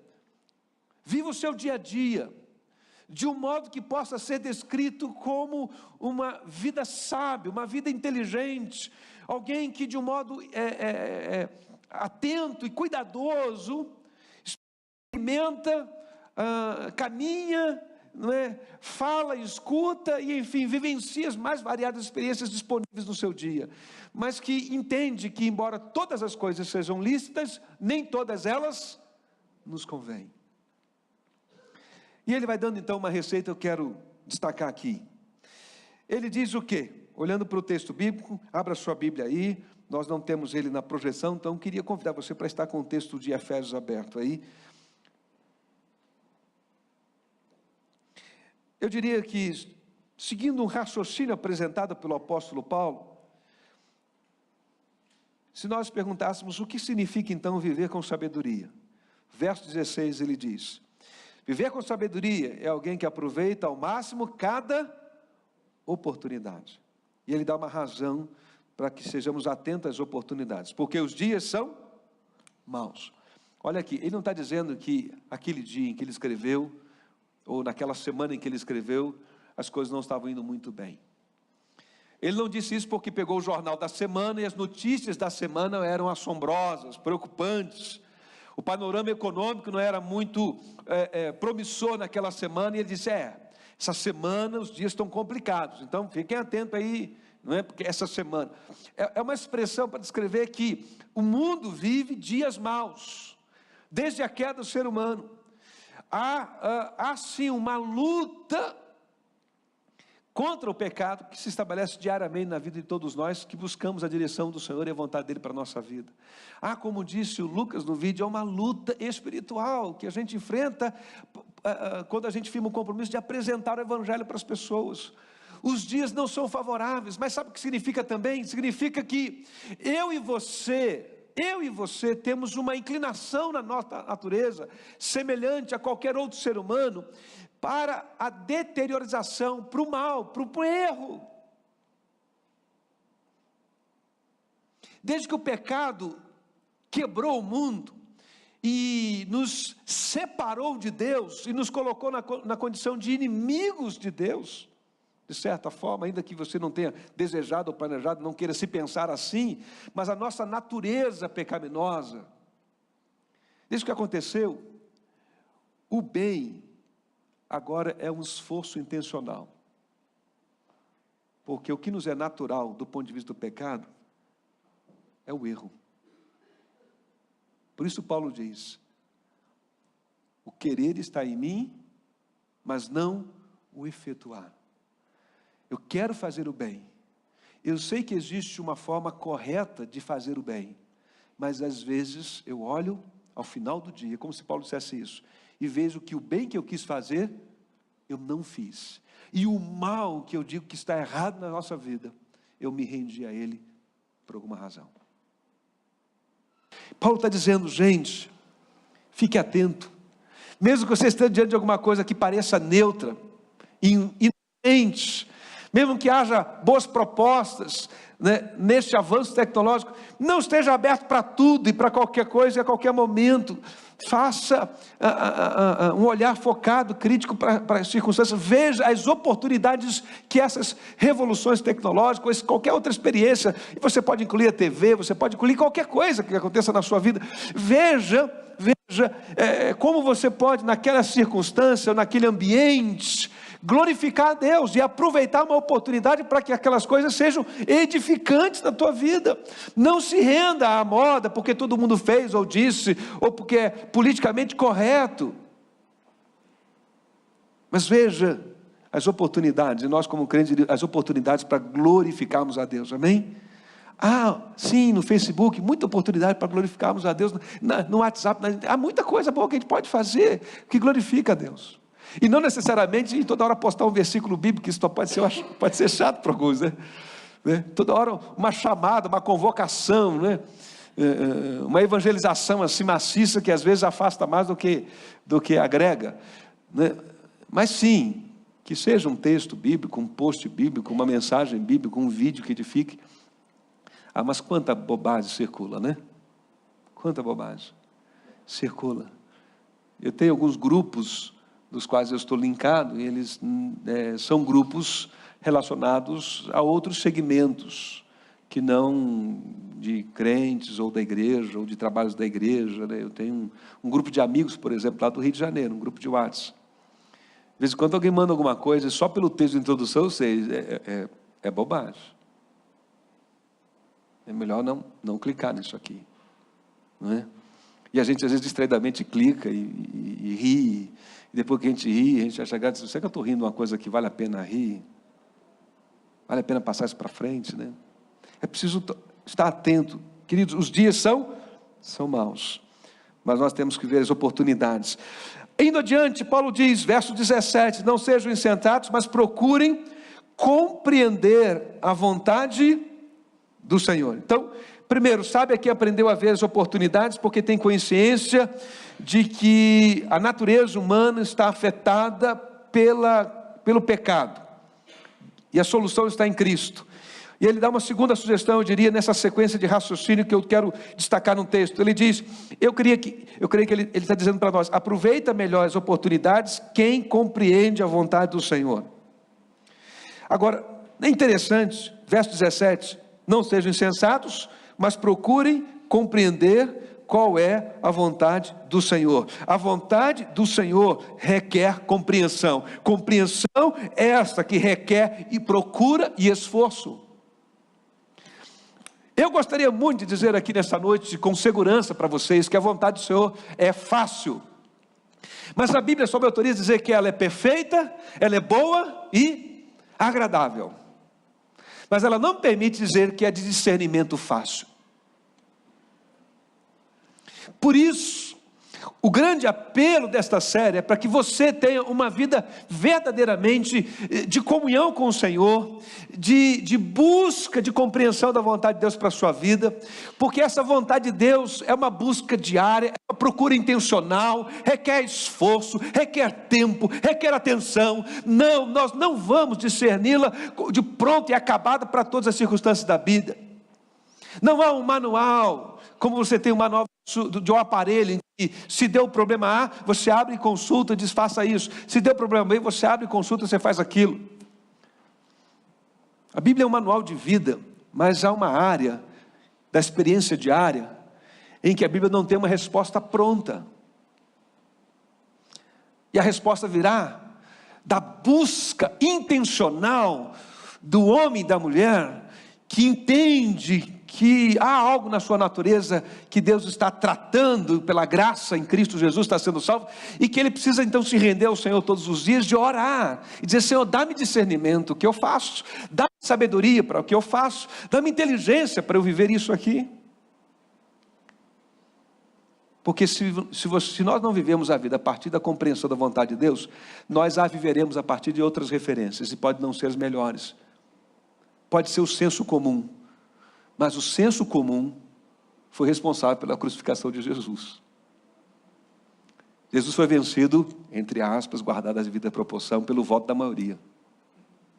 viva o seu dia a dia, de um modo que possa ser descrito como uma vida sábia, uma vida inteligente, alguém que de um modo atento e cuidadoso, experimenta, caminha, não é? Fala, escuta e enfim, vivencia as mais variadas experiências disponíveis no seu dia, mas que entende que embora todas as coisas sejam lícitas, nem todas elas nos convêm. E ele vai dando então uma receita, eu quero destacar aqui. Ele diz o quê? Olhando para o texto bíblico, abra sua Bíblia aí, nós não temos ele na projeção, então queria convidar você para estar com o texto de Efésios aberto aí. Eu diria que, seguindo um raciocínio apresentado pelo apóstolo Paulo, se nós perguntássemos o que significa então viver com sabedoria, verso 16 ele diz, viver com sabedoria é alguém que aproveita ao máximo cada oportunidade, e ele dá uma razão para que sejamos atentos às oportunidades, porque os dias são maus. Olha aqui, ele não está dizendo que aquele dia em que ele escreveu, ou naquela semana em que ele escreveu, as coisas não estavam indo muito bem. Ele não disse isso porque pegou o jornal da semana e as notícias da semana eram assombrosas, preocupantes. O panorama econômico não era muito promissor naquela semana, e ele disse, essa semana os dias estão complicados, então fiquem atentos aí, não é? Porque essa semana é uma expressão para descrever que o mundo vive dias maus, desde a queda do ser humano. Há sim uma luta contra o pecado que se estabelece diariamente na vida de todos nós que buscamos a direção do Senhor e a vontade dele para a nossa vida. Como disse o Lucas no vídeo, é uma luta espiritual que a gente enfrenta quando a gente firma o compromisso de apresentar o Evangelho para as pessoas. Os dias não são favoráveis, mas sabe o que significa também? Significa que eu e você temos uma inclinação na nossa natureza, semelhante a qualquer outro ser humano, para a deteriorização, para o mal, para o erro. Desde que o pecado quebrou o mundo e nos separou de Deus e nos colocou na condição de inimigos de Deus, de certa forma, ainda que você não tenha desejado ou planejado, não queira se pensar assim, mas a nossa natureza pecaminosa, desde que aconteceu, o bem agora é um esforço intencional, porque o que nos é natural do ponto de vista do pecado é o erro. Por isso Paulo diz: o querer está em mim, mas não o efetuar. Eu quero fazer o bem, eu sei que existe uma forma correta de fazer o bem, mas às vezes eu olho ao final do dia, como se Paulo dissesse isso, e vejo que o bem que eu quis fazer, eu não fiz, e o mal que eu digo que está errado na nossa vida, eu me rendi a ele por alguma razão. Paulo está dizendo: gente, fique atento, mesmo que você esteja diante de alguma coisa que pareça neutra, inocente, mesmo que haja boas propostas, né, neste avanço tecnológico, não esteja aberto para tudo e para qualquer coisa e a qualquer momento. Faça um olhar focado, crítico para as circunstâncias. Veja as oportunidades que essas revoluções tecnológicas, qualquer outra experiência, e você pode incluir a TV, você pode incluir qualquer coisa que aconteça na sua vida. Veja como você pode, naquela circunstância, naquele ambiente, glorificar a Deus e aproveitar uma oportunidade para que aquelas coisas sejam edificantes na tua vida. Não se renda à moda porque todo mundo fez ou disse, ou porque é politicamente correto. Mas veja as oportunidades, e nós como crentes, as oportunidades para glorificarmos a Deus, amém? Sim, no Facebook, muita oportunidade para glorificarmos a Deus, no WhatsApp, há muita coisa boa que a gente pode fazer, que glorifica a Deus. E não necessariamente em toda hora postar um versículo bíblico, isso pode ser chato para alguns, né? Toda hora uma chamada, uma convocação, né? Uma evangelização assim maciça, que às vezes afasta mais do que agrega, né? Mas sim, que seja um texto bíblico, um post bíblico, uma mensagem bíblica, um vídeo que edifique. Mas quanta bobagem circula, né? Quanta bobagem circula. Eu tenho alguns grupos dos quais eu estou linkado, e eles são grupos relacionados a outros segmentos, que não de crentes, ou da igreja, ou de trabalhos da igreja, né? Eu tenho um grupo de amigos, por exemplo, lá do Rio de Janeiro, um grupo de WhatsApp. De vez em quando alguém manda alguma coisa, só pelo texto de introdução eu sei, é bobagem. É melhor não clicar nisso aqui, não é? E a gente às vezes distraidamente clica e ri, e depois que a gente ri, a gente vai chegar e diz: será que eu estou rindo de uma coisa que vale a pena rir? Vale a pena passar isso para frente, né? É preciso estar atento, queridos. Os dias são maus, mas nós temos que ver as oportunidades. Indo adiante, Paulo diz, verso 17: não sejam insensatos, mas procurem compreender a vontade do Senhor. Então, primeiro, sabe, aqui aprendeu a ver as oportunidades, porque tem consciência de que a natureza humana está afetada pelo pecado, e a solução está em Cristo. E ele dá uma segunda sugestão, eu diria, nessa sequência de raciocínio que eu quero destacar no texto. Ele diz, eu creio que ele está dizendo para nós: aproveita melhor as oportunidades quem compreende a vontade do Senhor. Agora, é interessante, verso 17: não sejam insensatos, mas procurem compreender qual é a vontade do Senhor. A vontade do Senhor requer compreensão. Compreensão é esta que requer e procura e esforço. Eu gostaria muito de dizer aqui nesta noite, com segurança para vocês, que a vontade do Senhor é fácil. Mas a Bíblia só me autoriza a dizer que ela é perfeita, ela é boa e agradável. Mas ela não permite dizer que é de discernimento fácil. Por isso, o grande apelo desta série é para que você tenha uma vida verdadeiramente de comunhão com o Senhor, de busca, de compreensão da vontade de Deus para a sua vida, porque essa vontade de Deus é uma busca diária, é uma procura intencional, requer esforço, requer tempo, requer atenção. Não, nós não vamos discerni-la de pronto e acabada para todas as circunstâncias da vida. Não há um manual, como você tem um manual de um aparelho, em que se deu problema A, você abre e consulta, diz faça isso. Se deu problema B, você abre e consulta, você faz aquilo. A Bíblia é um manual de vida, mas há uma área da experiência diária, em que a Bíblia não tem uma resposta pronta. E a resposta virá da busca intencional do homem e da mulher, que entende que há algo na sua natureza que Deus está tratando pela graça em Cristo Jesus, está sendo salvo, e que ele precisa então se render ao Senhor todos os dias, de orar, e dizer: Senhor, dá-me discernimento, o que eu faço, dá-me sabedoria para o que eu faço, dá-me inteligência para eu viver isso aqui. Porque se nós não vivemos a vida a partir da compreensão da vontade de Deus, nós a viveremos a partir de outras referências, e pode não ser as melhores, pode ser o senso comum. Mas o senso comum foi responsável pela crucificação de Jesus. Jesus foi vencido, entre aspas, guardada a devida proporção, pelo voto da maioria.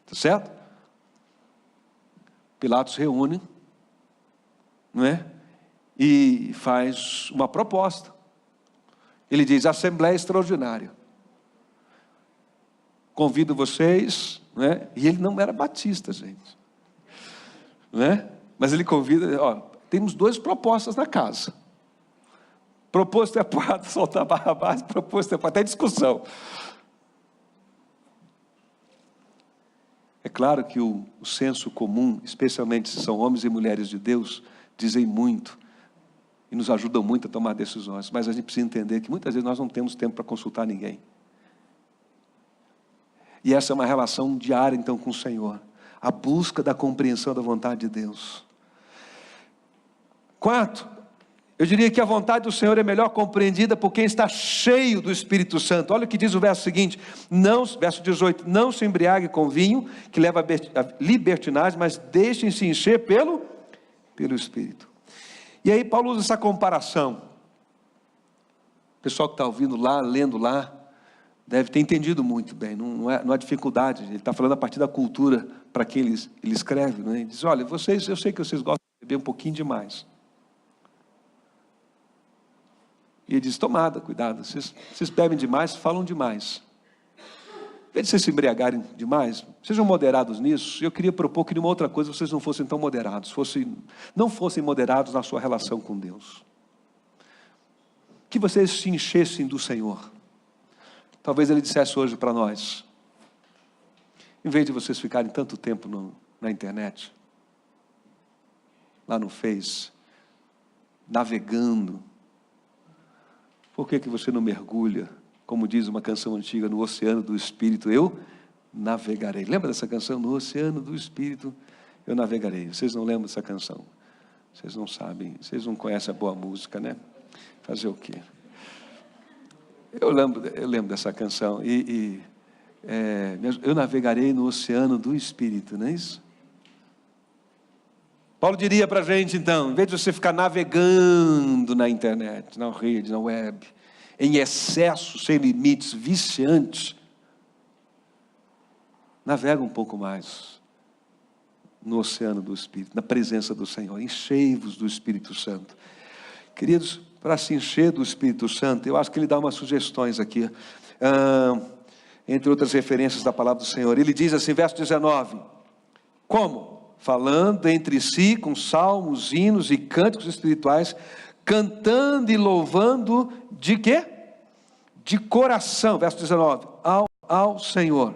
Tá certo? Pilatos reúne, não é? E faz uma proposta. Ele diz: Assembleia Extraordinária. Convido vocês, não é? E ele não era batista, gente. Não é? Mas ele convida, temos duas propostas na casa. Proposto é para soltar Barrabás, proposto é para até discussão. É claro que o senso comum, especialmente se são homens e mulheres de Deus, dizem muito e nos ajudam muito a tomar decisões. Mas a gente precisa entender que muitas vezes nós não temos tempo para consultar ninguém. E essa é uma relação diária então com o Senhor. A busca da compreensão da vontade de Deus. Quarto, eu diria que a vontade do Senhor é melhor compreendida por quem está cheio do Espírito Santo. Olha o que diz o verso seguinte, verso 18, não se embriague com vinho, que leva a libertinagem, mas deixem-se encher pelo Espírito. E aí Paulo usa essa comparação. O pessoal que está ouvindo lá, lendo lá, deve ter entendido muito bem, não há dificuldade. Ele está falando a partir da cultura para quem ele escreve, né? Ele diz: olha, eu sei que vocês gostam de beber um pouquinho demais. E ele diz: tomada, cuidado, vocês bebem demais, falam demais. Em vez de vocês se embriagarem demais, sejam moderados nisso. E eu queria propor que de uma outra coisa vocês não fossem tão moderados, não fossem moderados na sua relação com Deus. Que vocês se enchessem do Senhor. Talvez Ele dissesse hoje para nós: em vez de vocês ficarem tanto tempo na internet, lá no Face, navegando, por que você não mergulha, como diz uma canção antiga, no oceano do Espírito? Eu navegarei. Lembra dessa canção? No oceano do Espírito eu navegarei. Vocês não lembram dessa canção? Vocês não sabem, vocês não conhecem a boa música, né? Fazer o quê? Eu lembro dessa canção. Eu navegarei no oceano do Espírito, não é isso? Paulo diria para a gente então, em vez de você ficar navegando na internet, na rede, na web, em excesso, sem limites, viciante, navega um pouco mais no oceano do Espírito, na presença do Senhor. Enchei-vos do Espírito Santo. Queridos, para se encher do Espírito Santo, eu acho que ele dá umas sugestões aqui, entre outras referências da palavra do Senhor. Ele diz assim, verso 19, como? Falando entre si com salmos, hinos e cânticos espirituais, cantando e louvando de quê? De coração, verso 19, ao Senhor.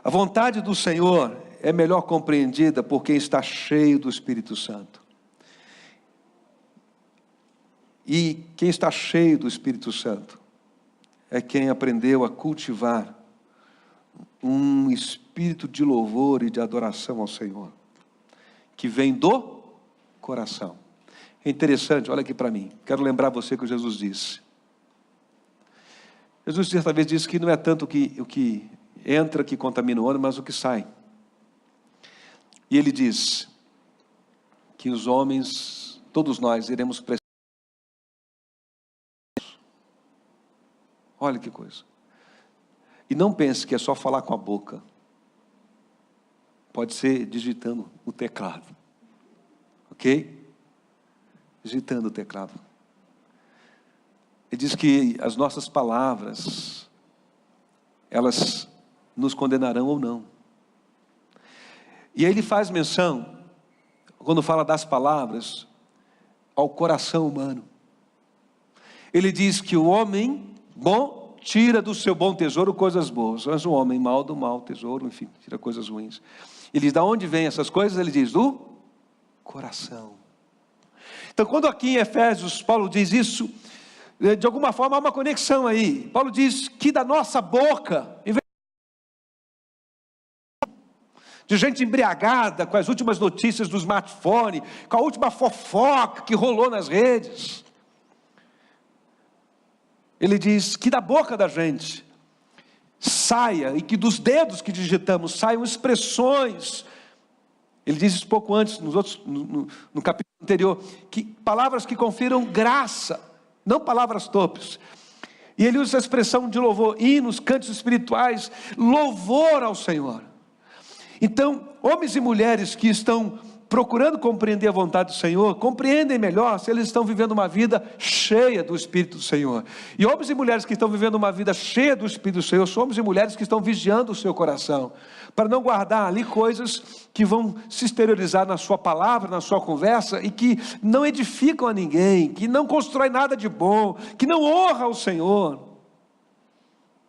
A vontade do Senhor é melhor compreendida por quem está cheio do Espírito Santo. E quem está cheio do Espírito Santo é quem aprendeu a cultivar um espírito de louvor e de adoração ao Senhor, que vem do coração. É interessante, olha aqui para mim, quero lembrar você que Jesus disse. Jesus certa vez disse que não é tanto o que entra que contamina o homem, mas o que sai. E ele diz que os homens, todos nós, iremos precisar. Olha que coisa. E não pense que é só falar com a boca. Pode ser digitando o teclado. Ok? Digitando o teclado. Ele diz que as nossas palavras, elas nos condenarão ou não. E aí ele faz menção, quando fala das palavras, ao coração humano. Ele diz que o homem bom tira do seu bom tesouro coisas boas, mas o homem mau do mau tesouro, enfim, tira coisas ruins. Ele diz, de onde vêm essas coisas? Ele diz, do coração. Então, quando aqui em Efésios, Paulo diz isso, de alguma forma há uma conexão aí. Paulo diz que da nossa boca, em vez de gente embriagada com as últimas notícias do smartphone, com a última fofoca que rolou nas redes, ele diz que da boca da gente saia, e que dos dedos que digitamos saiam expressões. Ele diz isso pouco antes, no capítulo anterior, que palavras que confiram graça, não palavras torpes. E ele usa a expressão de louvor, hinos, cantos espirituais, louvor ao Senhor. Então, homens e mulheres que estão procurando compreender a vontade do Senhor, compreendem melhor se eles estão vivendo uma vida cheia do Espírito do Senhor. E homens e mulheres que estão vivendo uma vida cheia do Espírito do Senhor, são homens e mulheres que estão vigiando o seu coração, para não guardar ali coisas que vão se exteriorizar na sua palavra, na sua conversa, e que não edificam a ninguém, que não constroem nada de bom, que não honra o Senhor,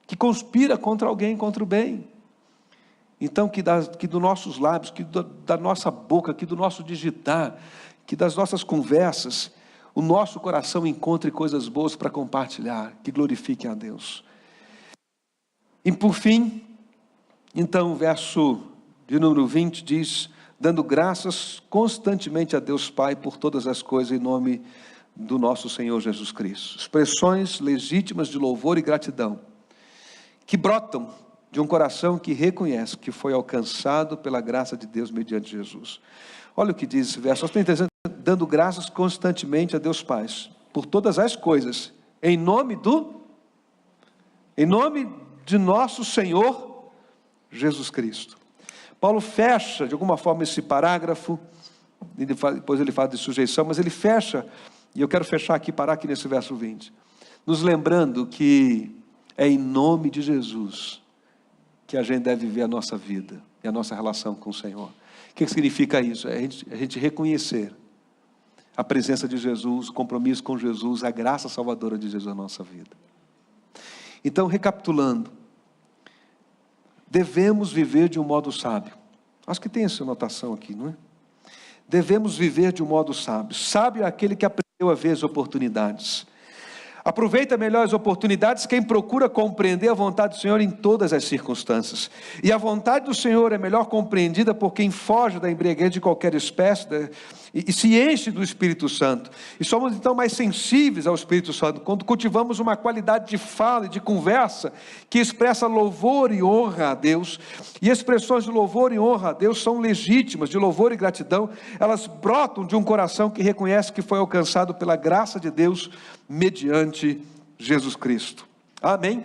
que conspira contra alguém, contra o bem. Então, que dos nossos lábios, que da nossa boca, que do nosso digitar, que das nossas conversas, o nosso coração encontre coisas boas para compartilhar, que glorifiquem a Deus. E por fim, então, o verso de número 20 diz, dando graças constantemente a Deus Pai por todas as coisas em nome do nosso Senhor Jesus Cristo. Expressões legítimas de louvor e gratidão, que brotam de um coração que reconhece que foi alcançado pela graça de Deus mediante Jesus. Olha o que diz esse verso, dando graças constantemente a Deus Pai, por todas as coisas, em nome de nosso Senhor Jesus Cristo. Paulo fecha de alguma forma esse parágrafo, depois ele fala de sujeição, mas ele fecha, e eu quero fechar aqui, parar aqui nesse verso 20, nos lembrando que é em nome de Jesus que a gente deve viver a nossa vida e a nossa relação com o Senhor. O que significa isso? É a gente reconhecer a presença de Jesus, o compromisso com Jesus, a graça salvadora de Jesus na nossa vida. Então, recapitulando, devemos viver de um modo sábio. Acho que tem essa anotação aqui, não é? Devemos viver de um modo sábio. Sábio é aquele que aprendeu a ver as oportunidades. Aproveita melhor as oportunidades quem procura compreender a vontade do Senhor em todas as circunstâncias. E a vontade do Senhor é melhor compreendida por quem foge da embriaguez de qualquer espécie e se enche do Espírito Santo. E somos então mais sensíveis ao Espírito Santo quando cultivamos uma qualidade de fala e de conversa que expressa louvor e honra a Deus. E expressões de louvor e honra a Deus são legítimas, de louvor e gratidão. Elas brotam de um coração que reconhece que foi alcançado pela graça de Deus mediante Jesus Cristo. Amém?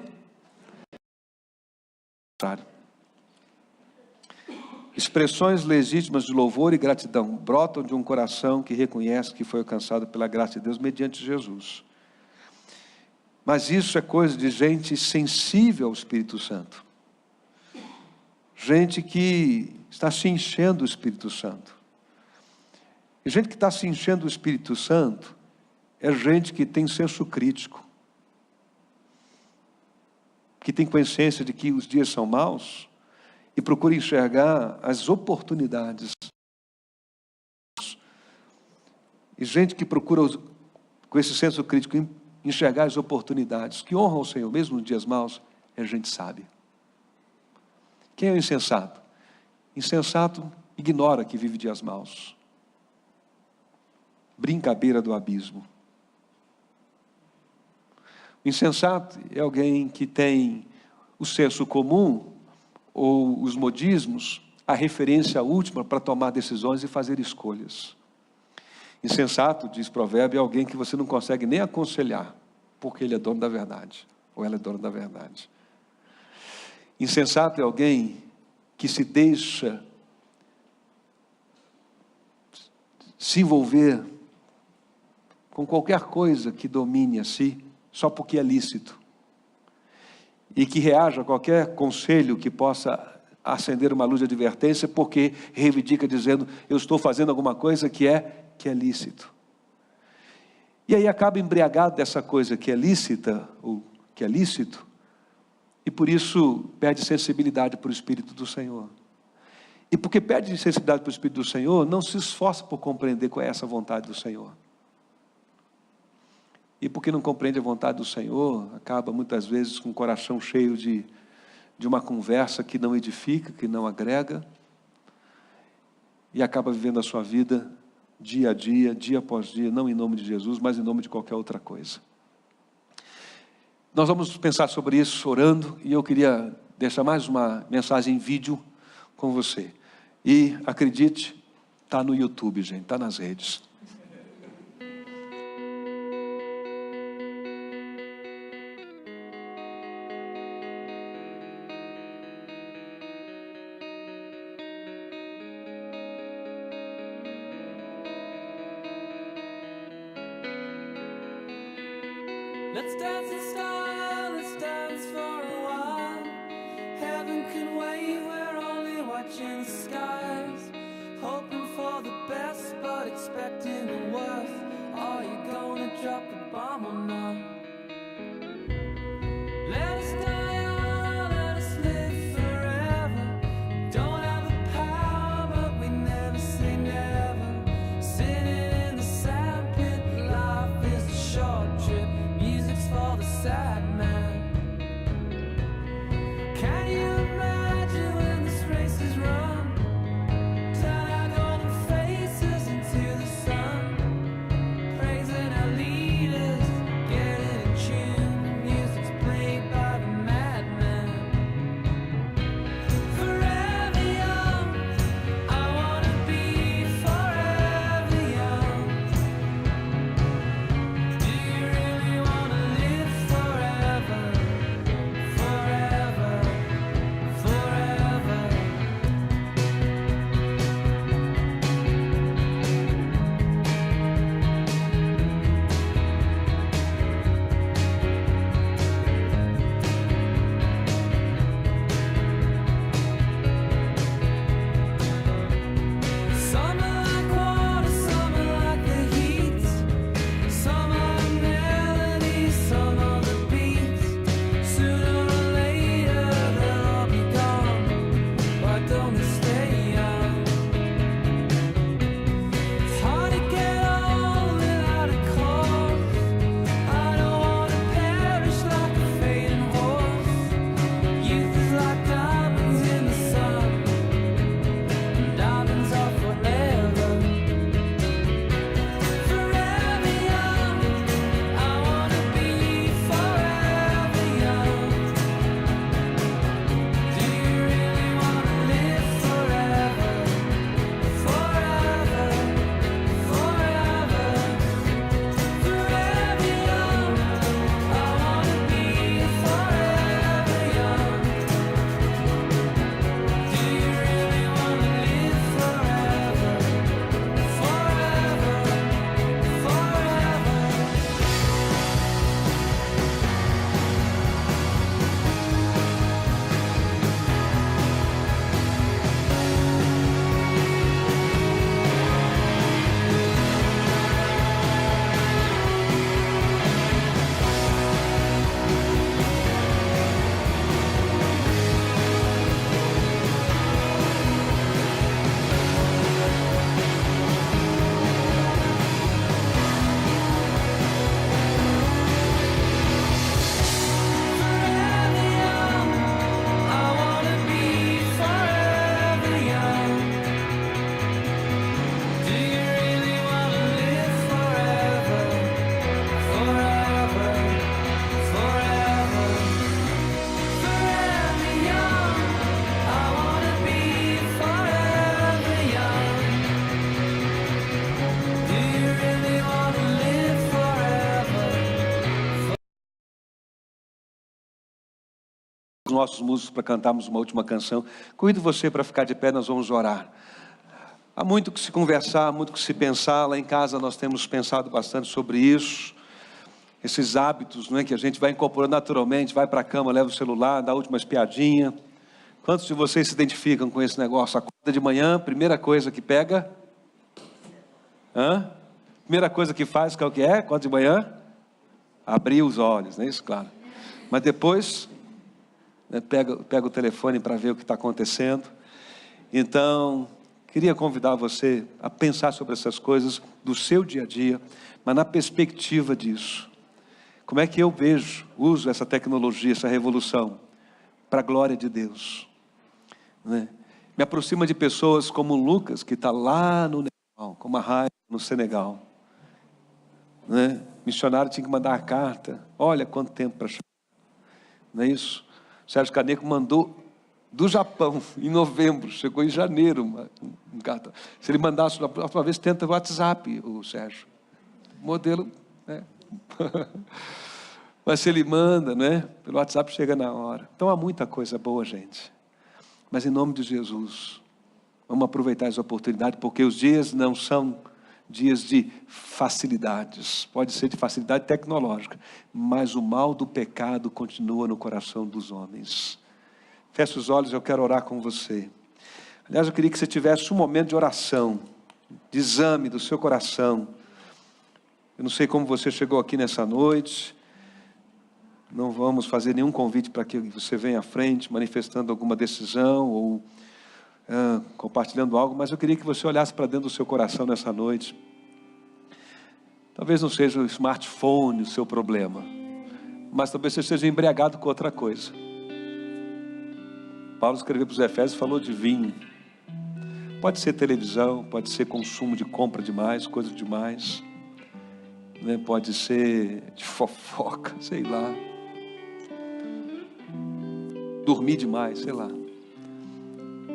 Expressões legítimas de louvor e gratidão brotam de um coração que reconhece que foi alcançado pela graça de Deus mediante Jesus. Mas isso é coisa de gente sensível ao Espírito Santo. Gente que está se enchendo do Espírito Santo. E gente que está se enchendo do Espírito Santo é gente que tem senso crítico, que tem consciência de que os dias são maus, e procure enxergar as oportunidades. E gente que procura, com esse senso crítico, enxergar as oportunidades que honram o Senhor, mesmo nos dias maus, é gente sábia. Quem é o insensato? Insensato ignora que vive dias maus. Brinca à beira do abismo. O insensato é alguém que tem o senso comum ou os modismos, a referência última para tomar decisões e fazer escolhas. Insensato, diz Provérbio, é alguém que você não consegue nem aconselhar, porque ele é dono da verdade, ou ela é dona da verdade. Insensato é alguém que se deixa se envolver com qualquer coisa que domine a si, só porque é lícito. E que reaja a qualquer conselho que possa acender uma luz de advertência, porque reivindica dizendo, eu estou fazendo alguma coisa que é lícito. E aí acaba embriagado dessa coisa que é lícita, ou que é lícito, e por isso perde sensibilidade para o Espírito do Senhor. E porque perde sensibilidade para o Espírito do Senhor, não se esforça por compreender qual é essa vontade do Senhor. E porque não compreende a vontade do Senhor, acaba muitas vezes com o coração cheio de uma conversa que não edifica, que não agrega, e acaba vivendo a sua vida dia a dia, dia após dia, não em nome de Jesus, mas em nome de qualquer outra coisa. Nós vamos pensar sobre isso orando, e eu queria deixar mais uma mensagem em vídeo com você. E acredite, está no YouTube, gente, está nas redes. Let's dance in style, let's dance for a while. Heaven can wait, we're only watching the skies. Hoping for the best, but expecting the worst. Are you gonna drop the bomb or not? Let us die young, let us live forever. Don't have the power, but we never say never. Sitting in the sandpit, life is a short trip. Music's for the sad man. os nossos músicos para cantarmos uma última canção. Convido você para ficar de pé, nós vamos orar. Há muito que se conversar, muito que se pensar. Lá em casa nós temos pensado bastante sobre isso. Esses hábitos, não é, que a gente vai incorporando naturalmente, vai para a cama, leva o celular, dá a última espiadinha. Quantos de vocês se identificam com esse negócio? Acorda de manhã, primeira coisa que pega... Primeira coisa que faz, qual que é? Acorda de manhã? Abrir os olhos, não é isso? Claro. Mas depois, né, pega o telefone para ver o que está acontecendo. Então, queria convidar você a pensar sobre essas coisas do seu dia a dia, mas na perspectiva disso. Como é que eu uso essa tecnologia, essa revolução, para a glória de Deus? Né? Me aproxima de pessoas como o Lucas, que está lá no Nepal, como a Raia no Senegal. Né? Missionário tinha que mandar a carta. Olha quanto tempo para chegar. Não é isso? O Sérgio Caneco mandou do Japão, em novembro, chegou em janeiro uma carta. Se ele mandasse, a próxima vez tenta o WhatsApp, o Sérgio. Modelo, né? Mas se ele manda, né? Pelo WhatsApp chega na hora. Então há muita coisa boa, gente. Mas em nome de Jesus, vamos aproveitar essa oportunidade, porque os dias não são dias de facilidades. Pode ser de facilidade tecnológica, mas o mal do pecado continua no coração dos homens. Feche os olhos, eu quero orar com você. Aliás, eu queria que você tivesse um momento de oração, de exame do seu coração. Eu não sei como você chegou aqui nessa noite. Não vamos fazer nenhum convite para que você venha à frente, manifestando alguma decisão ou compartilhando algo, mas eu queria que você olhasse para dentro do seu coração nessa noite. Talvez não seja o smartphone o seu problema, mas talvez você esteja embriagado com outra coisa. Paulo escreveu para os Efésios e falou de vinho. Pode ser televisão, pode ser consumo de compra demais, coisa demais, né? Pode ser de fofoca, sei lá. Dormir demais, sei lá.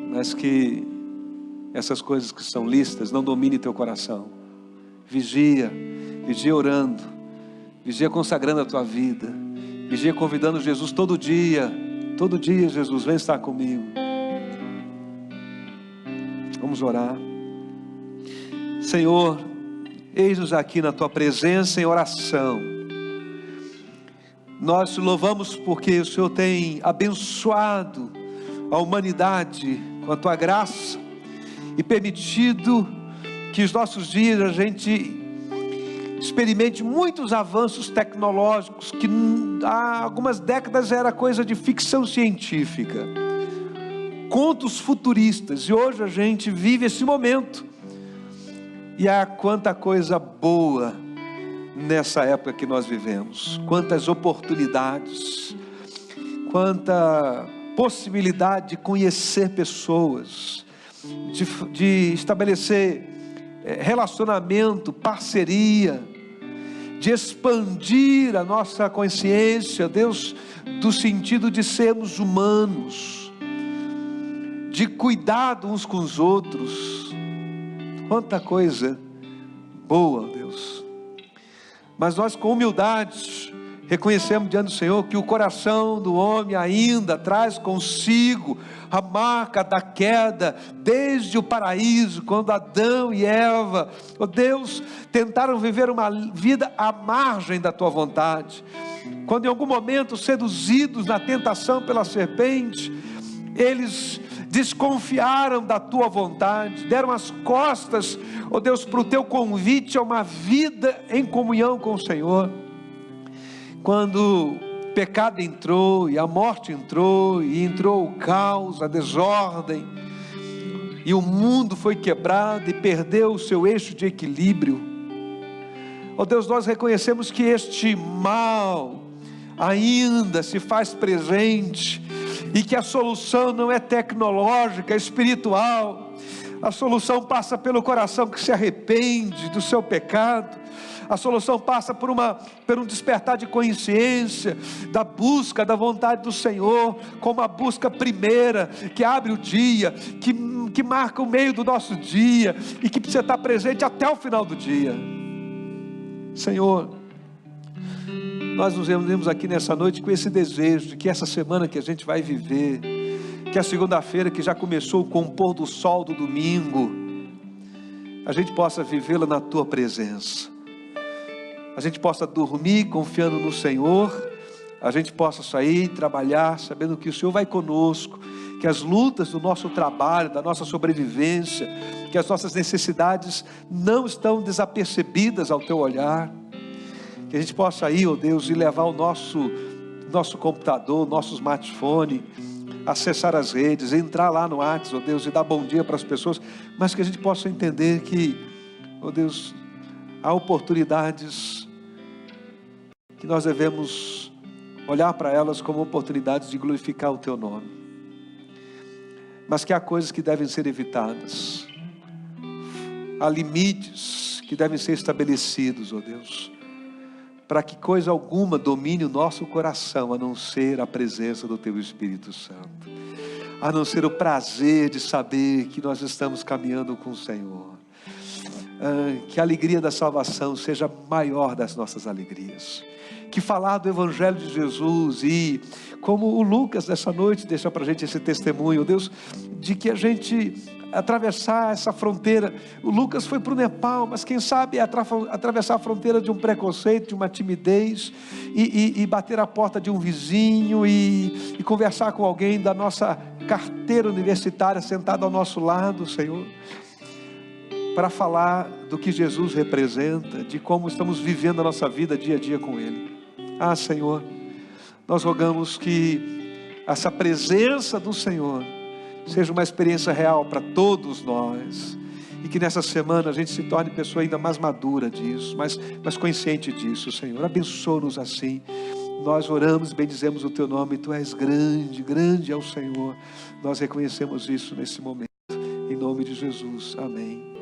Mas que essas coisas que são lícitas não dominem teu coração. Vigia orando, vigia consagrando a tua vida, vigia convidando Jesus todo dia, Jesus, vem estar comigo. Vamos orar. Senhor, eis-nos aqui na tua presença em oração. Nós te louvamos porque o Senhor tem abençoado a humanidade com a tua graça e permitido que os nossos dias a gente experimente muitos avanços tecnológicos que há algumas décadas era coisa de ficção científica, contos futuristas, e hoje a gente vive esse momento. E há quanta coisa boa nessa época que nós vivemos, quantas oportunidades, quanta possibilidade de conhecer pessoas, de estabelecer relacionamento, parceria, de expandir a nossa consciência, Deus, do sentido de sermos humanos, de cuidado uns com os outros. Quanta coisa boa, Deus. Mas nós, com humildade, reconhecemos diante do Senhor que o coração do homem ainda traz consigo a marca da queda, desde o paraíso, quando Adão e Eva, ó Deus, tentaram viver uma vida à margem da tua vontade. Quando em algum momento, seduzidos na tentação pela serpente, eles desconfiaram da tua vontade, deram as costas, ó Deus, para o teu convite a uma vida em comunhão com o Senhor. Quando o pecado entrou, e a morte entrou, e entrou o caos, a desordem, e o mundo foi quebrado, e perdeu o seu eixo de equilíbrio. Ó Deus, nós reconhecemos que este mal ainda se faz presente, e que a solução não é tecnológica, é espiritual. A solução passa pelo coração que se arrepende do seu pecado. A solução passa por um despertar de consciência, da busca da vontade do Senhor, como a busca primeira, que abre o dia, que marca o meio do nosso dia, e que precisa estar presente até o final do dia. Senhor, nós nos reunimos aqui nessa noite com esse desejo de que essa semana que a gente vai viver, que a segunda-feira que já começou com o pôr do sol do domingo, a gente possa vivê-la na tua presença, a gente possa dormir confiando no Senhor, a gente possa sair e trabalhar sabendo que o Senhor vai conosco, que as lutas do nosso trabalho, da nossa sobrevivência, que as nossas necessidades não estão desapercebidas ao teu olhar, que a gente possa ir, ó Deus, e levar o nosso computador, nosso smartphone, acessar as redes, entrar lá no WhatsApp, ó Deus, e dar bom dia para as pessoas, mas que a gente possa entender que, ó Deus, há oportunidades que nós devemos olhar para elas como oportunidades de glorificar o teu nome, mas que há coisas que devem ser evitadas, há limites que devem ser estabelecidos, ó Deus, para que coisa alguma domine o nosso coração, a não ser a presença do teu Espírito Santo, a não ser o prazer de saber que nós estamos caminhando com o Senhor. Que a alegria da salvação seja maior das nossas alegrias, que falar do Evangelho de Jesus, e como o Lucas dessa noite deixa para a gente esse testemunho, Deus, de que a gente atravessar essa fronteira. O Lucas foi para o Nepal, mas quem sabe atravessar a fronteira de um preconceito, de uma timidez, e bater a porta de um vizinho, e conversar com alguém da nossa carteira universitária sentado ao nosso lado, Senhor, para falar do que Jesus representa, de como estamos vivendo a nossa vida dia a dia com Ele. Senhor, nós rogamos que essa presença do Senhor seja uma experiência real para todos nós, e que nessa semana a gente se torne pessoa ainda mais madura disso, mais consciente disso. Senhor, abençoa-nos assim. Nós oramos e bendizemos o teu nome. Tu és grande, grande é o Senhor. Nós reconhecemos isso nesse momento, em nome de Jesus, amém.